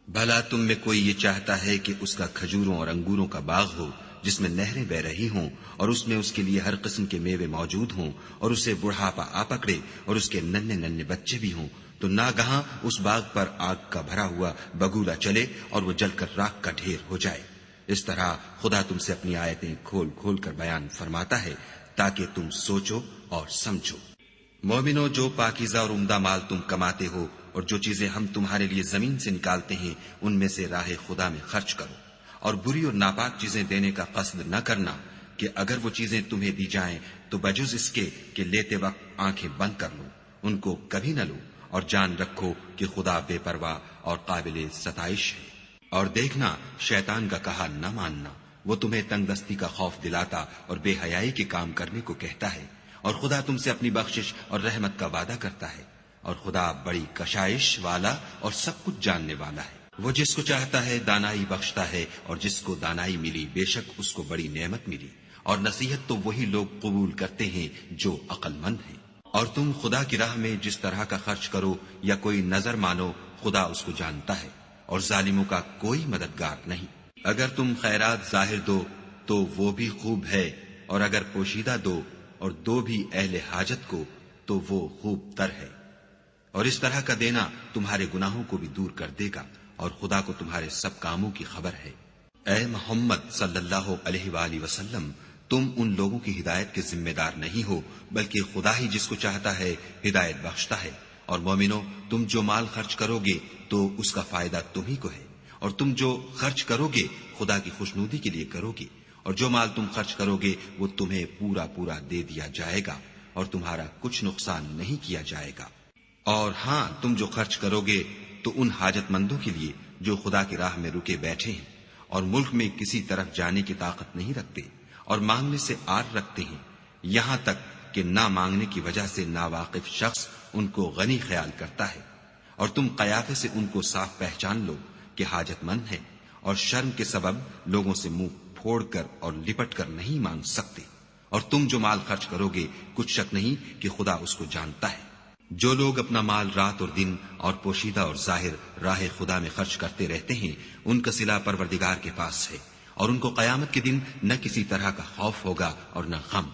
بھلا تم میں کوئی یہ چاہتا ہے کہ اس کا کھجوروں اور انگوروں کا باغ ہو جس میں نہریں بہ رہی ہوں اور اس میں اس کے لیے ہر قسم کے میوے موجود ہوں اور اسے بڑھاپا آ پکڑے اور اس کے ننھے ننھے بچے بھی ہوں، تو ناگہاں اس باغ پر آگ کا بھرا ہوا بگولا چلے اور وہ جل کر راکھ کا ڈھیر ہو جائے. اس طرح خدا تم سے اپنی آیتیں کھول کھول کر بیان فرماتا ہے تاکہ تم سوچو اور سمجھو. مومنو جو پاکیزہ اور عمدہ مال تم کماتے ہو اور جو چیزیں ہم تمہارے لیے زمین سے نکالتے ہیں ان میں سے راہ خدا میں خرچ کرو، اور بری اور ناپاک چیزیں دینے کا قصد نہ کرنا کہ اگر وہ چیزیں تمہیں دی جائیں تو بجز اس کے کہ لیتے وقت آنکھیں بند کر لو، ان کو کبھی نہ لو. اور جان رکھو کہ خدا بے پرواہ اور قابل ستائش ہے. اور دیکھنا شیطان کا کہا نہ ماننا، وہ تمہیں تنگ دستی کا خوف دلاتا اور بے حیائی کے کام کرنے کو کہتا ہے. اور خدا تم سے اپنی بخشش اور رحمت کا وعدہ کرتا ہے، اور خدا بڑی کشائش والا اور سب کچھ جاننے والا ہے. وہ جس کو چاہتا ہے دانائی بخشتا ہے، اور جس کو دانائی ملی بے شک اس کو بڑی نعمت ملی. اور نصیحت تو وہی لوگ قبول کرتے ہیں جو عقل مند ہیں. اور تم خدا کی راہ میں جس طرح کا خرچ کرو یا کوئی نظر مانو خدا اس کو جانتا ہے. اور ظالموں کا کوئی مددگار نہیں۔ اگر تم خیرات ظاہر دو تو وہ بھی خوب ہے، اور اگر پوشیدہ دو اور دو بھی اہل حاجت کو تو وہ خوب تر ہے، اور اس طرح کا دینا تمہارے گناہوں کو بھی دور کر دے گا، اور خدا کو تمہارے سب کاموں کی خبر ہے۔ اے محمد صلی اللہ علیہ وآلہ وسلم، تم ان لوگوں کی ہدایت کے ذمہ دار نہیں ہو، بلکہ خدا ہی جس کو چاہتا ہے ہدایت بخشتا ہے۔ اور مومنو، تم جو مال خرچ کرو گے تو اس کا فائدہ تمہیں کو ہے، اور تم جو خرچ کرو گے خدا کی خوشنودی کے لیے کرو گے، اور جو مال تم خرچ کرو گے وہ تمہیں پورا پورا دے دیا جائے گا، اور تمہارا کچھ نقصان نہیں کیا جائے گا۔ اور ہاں، تم جو خرچ کرو گے تو ان حاجت مندوں کے لیے جو خدا کی راہ میں رکے بیٹھے ہیں اور ملک میں کسی طرف جانے کی طاقت نہیں رکھتے اور مانگنے سے آر رکھتے ہیں، یہاں تک کہ نہ مانگنے کی وجہ سے ناواقف شخص ان کو غنی خیال کرتا ہے، اور تم قیافے سے ان کو صاف پہچان لو کہ حاجت مند ہیں، اور شرم کے سبب لوگوں سے منہ پھوڑ کر اور لپٹ کر نہیں مانگ سکتے۔ اور تم جو مال خرچ کرو گے کچھ شک نہیں کہ خدا اس کو جانتا ہے۔ جو لوگ اپنا مال رات اور دن اور پوشیدہ اور ظاہر راہ خدا میں خرچ کرتے رہتے ہیں، ان کا صلہ پروردگار کے پاس ہے، اور ان کو قیامت کے دن نہ کسی طرح کا خوف ہوگا اور نہ غم۔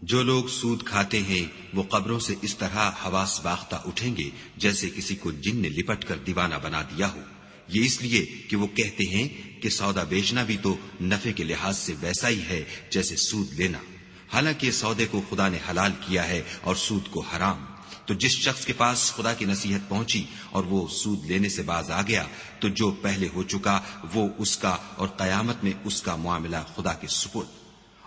جو لوگ سود کھاتے ہیں وہ قبروں سے اس طرح حواس باختہ اٹھیں گے جیسے کسی کو جن نے لپٹ کر دیوانہ بنا دیا ہو، یہ اس لیے کہ وہ کہتے ہیں کہ سودا بیچنا بھی تو نفع کے لحاظ سے ویسا ہی ہے جیسے سود لینا، حالانکہ سودے کو خدا نے حلال کیا ہے اور سود کو حرام۔ تو جس شخص کے پاس خدا کی نصیحت پہنچی اور وہ سود لینے سے باز آ گیا تو جو پہلے ہو چکا وہ اس کا، اور قیامت میں اس کا معاملہ خدا کے سپرد۔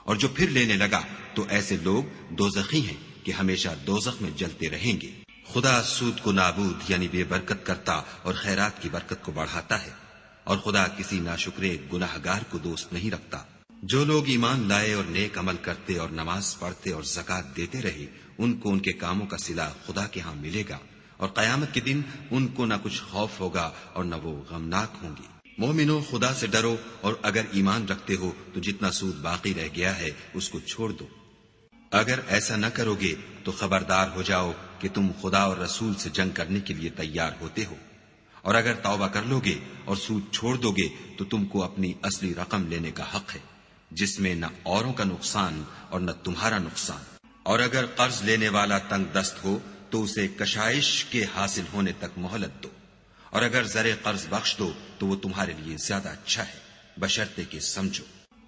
اور جو پھر لینے لگا تو ایسے لوگ دوزخی ہیں کہ ہمیشہ دوزخ میں جلتے رہیں گے۔ خدا سود کو نابود یعنی بے برکت کرتا اور خیرات کی برکت کو بڑھاتا ہے، اور خدا کسی ناشکرے گناہگار کو دوست نہیں رکھتا۔ جو لوگ ایمان لائے اور نیک عمل کرتے اور نماز پڑھتے اور زکوٰۃ دیتے رہے، ان کو ان کے کاموں کا صلہ خدا کے ہاں ملے گا، اور قیامت کے دن ان کو نہ کچھ خوف ہوگا اور نہ وہ غمناک ہوں گے۔ مومنو، خدا سے ڈرو، اور اگر ایمان رکھتے ہو تو جتنا سود باقی رہ گیا ہے اس کو چھوڑ دو۔ اگر ایسا نہ کرو گے تو خبردار ہو جاؤ کہ تم خدا اور رسول سے جنگ کرنے کے لیے تیار ہوتے ہو، اور اگر توبہ کر لو گے اور سود چھوڑ دو گے تو تم کو اپنی اصلی رقم لینے کا حق ہے، جس میں نہ اوروں کا نقصان اور نہ تمہارا نقصان۔ اور اگر قرض لینے والا تنگ دست ہو تو اسے کشائش کے حاصل ہونے تک مہلت دو، اور اگر زر قرض بخش دو تو وہ تمہارے لیے زیادہ اچھا ہے، بشرطے کہ سمجھو۔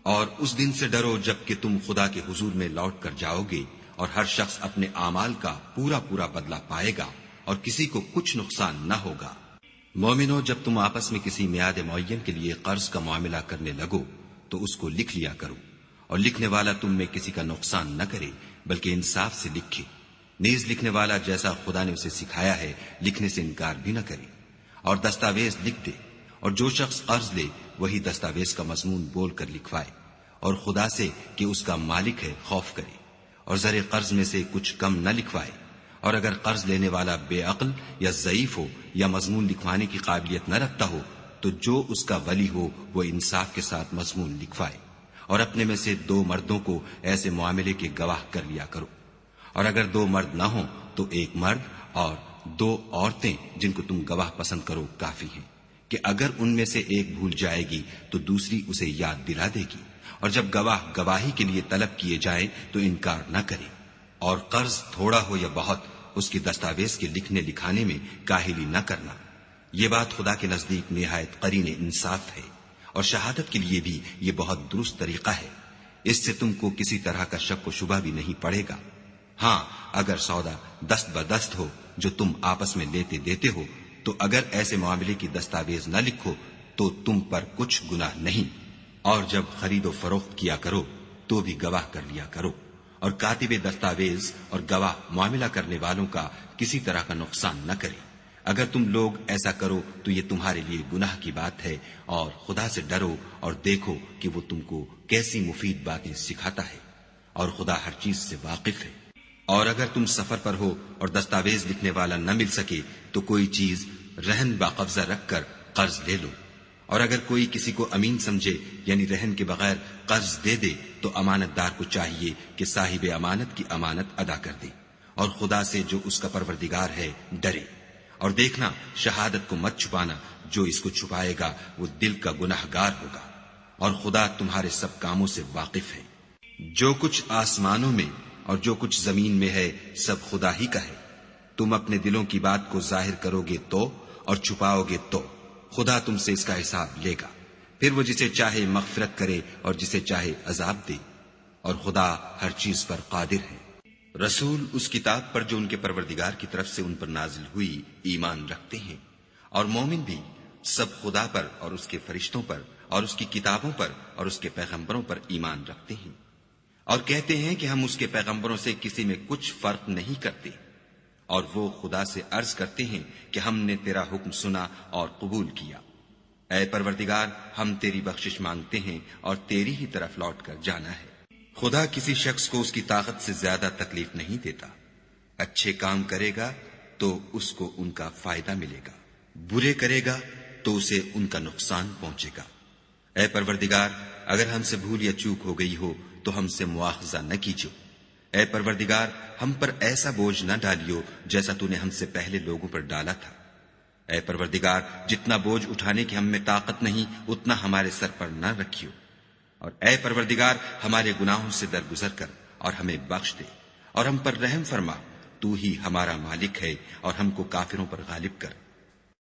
اور اس دن سے ڈرو جب کہ تم خدا کے حضور میں لوٹ کر جاؤ گے، اور ہر شخص اپنے اعمال کا پورا پورا بدلہ پائے گا، اور کسی کو کچھ نقصان نہ ہوگا۔ مومنو، جب تم آپس میں کسی میعاد معین کے لیے قرض کا معاملہ کرنے لگو تو اس کو لکھ لیا کرو، اور لکھنے والا تم میں کسی کا نقصان نہ کرے بلکہ انصاف سے لکھے۔ نیز لکھنے والا جیسا خدا نے اسے سکھایا ہے لکھنے سے انکار بھی نہ کرے، اور دستاویز لکھ دے، اور جو شخص قرض لے وہی دستاویز کا مضمون بول کر لکھوائے، اور خدا سے کہ اس کا مالک ہے خوف کرے، اور زر قرض میں سے کچھ کم نہ لکھوائے۔ اور اگر قرض لینے والا بے عقل یا ضعیف ہو یا مضمون لکھوانے کی قابلیت نہ رکھتا ہو تو جو اس کا ولی ہو وہ انصاف کے ساتھ مضمون لکھوائے، اور اپنے میں سے 2 مردوں کو ایسے معاملے کے گواہ کر لیا کرو، اور اگر 2 مرد نہ ہوں تو 1 مرد اور 2 عورتیں جن کو تم گواہ پسند کرو کافی ہیں، کہ اگر ان میں سے ایک بھول جائے گی تو دوسری اسے یاد دلا دے گی، اور جب گواہ گواہی کے لیے طلب کیے جائیں تو انکار نہ کرے۔ اور قرض تھوڑا ہو یا بہت اس کی دستاویز کے لکھنے لکھانے میں کاہلی نہ کرنا، یہ بات خدا کے نزدیک نہایت قرین انصاف ہے، اور شہادت کے لیے بھی یہ بہت درست طریقہ ہے، اس سے تم کو کسی طرح کا شک و شبہ بھی نہیں پڑے گا۔ ہاں، اگر سودا دست بدست ہو جو تم آپس میں لیتے دیتے ہو تو اگر ایسے معاملے کی دستاویز نہ لکھو تو تم پر کچھ گناہ نہیں، اور جب خرید و فروخت کیا کرو تو بھی گواہ کر لیا کرو، اور کاتب دستاویز اور گواہ معاملہ کرنے والوں کا کسی طرح کا نقصان نہ کرے۔ اگر تم لوگ ایسا کرو تو یہ تمہارے لیے گناہ کی بات ہے، اور خدا سے ڈرو اور دیکھو کہ وہ تم کو کیسی مفید باتیں سکھاتا ہے، اور خدا ہر چیز سے واقف ہے۔ اور اگر تم سفر پر ہو اور دستاویز لکھنے والا نہ مل سکے تو کوئی چیز رہن باقبضہ رکھ کر قرض لے لو، اور اگر کوئی کسی کو امین سمجھے یعنی رہن کے بغیر قرض دے دے تو امانت دار کو چاہیے کہ صاحب امانت کی امانت ادا کر دے، اور خدا سے جو اس کا پروردگار ہے ڈرے، اور دیکھنا شہادت کو مت چھپانا، جو اس کو چھپائے گا وہ دل کا گنہگار ہوگا، اور خدا تمہارے سب کاموں سے واقف ہے۔ جو کچھ آسمانوں میں اور جو کچھ زمین میں ہے سب خدا ہی کا ہے۔ تم اپنے دلوں کی بات کو ظاہر کرو گے تو اور چھپاؤ گے تو خدا تم سے اس کا حساب لے گا، پھر وہ جسے چاہے مغفرت کرے اور جسے چاہے عذاب دے، اور خدا ہر چیز پر قادر ہے۔ رسول اس کتاب پر جو ان کے پروردگار کی طرف سے ان پر نازل ہوئی ایمان رکھتے ہیں، اور مومن بھی سب خدا پر اور اس کے فرشتوں پر اور اس کی کتابوں پر اور اس کے پیغمبروں پر ایمان رکھتے ہیں، اور کہتے ہیں کہ ہم اس کے پیغمبروں سے کسی میں کچھ فرق نہیں کرتے، اور وہ خدا سے عرض کرتے ہیں کہ ہم نے تیرا حکم سنا اور قبول کیا۔ اے پروردگار، ہم تیری بخشش مانگتے ہیں اور تیری ہی طرف لوٹ کر جانا ہے۔ خدا کسی شخص کو اس کی طاقت سے زیادہ تکلیف نہیں دیتا۔ اچھے کام کرے گا تو اس کو ان کا فائدہ ملے گا، برے کرے گا تو اسے ان کا نقصان پہنچے گا۔ اے پروردگار، اگر ہم سے بھول یا چوک ہو گئی ہو تو ہم سے مواخذہ نہ کیجو۔ اے پروردگار، ہم پر ایسا بوجھ نہ ڈالیو جیسا تو نے ہم سے پہلے لوگوں پر ڈالا تھا۔ اے پروردگار، جتنا بوجھ اٹھانے کی ہم میں طاقت نہیں اتنا ہمارے سر پر نہ رکھیو، اور اے پروردگار ہمارے گناہوں سے درگزر کر اور ہمیں بخش دے اور ہم پر رحم فرما، تو ہی ہمارا مالک ہے اور ہم کو کافروں پر غالب کر۔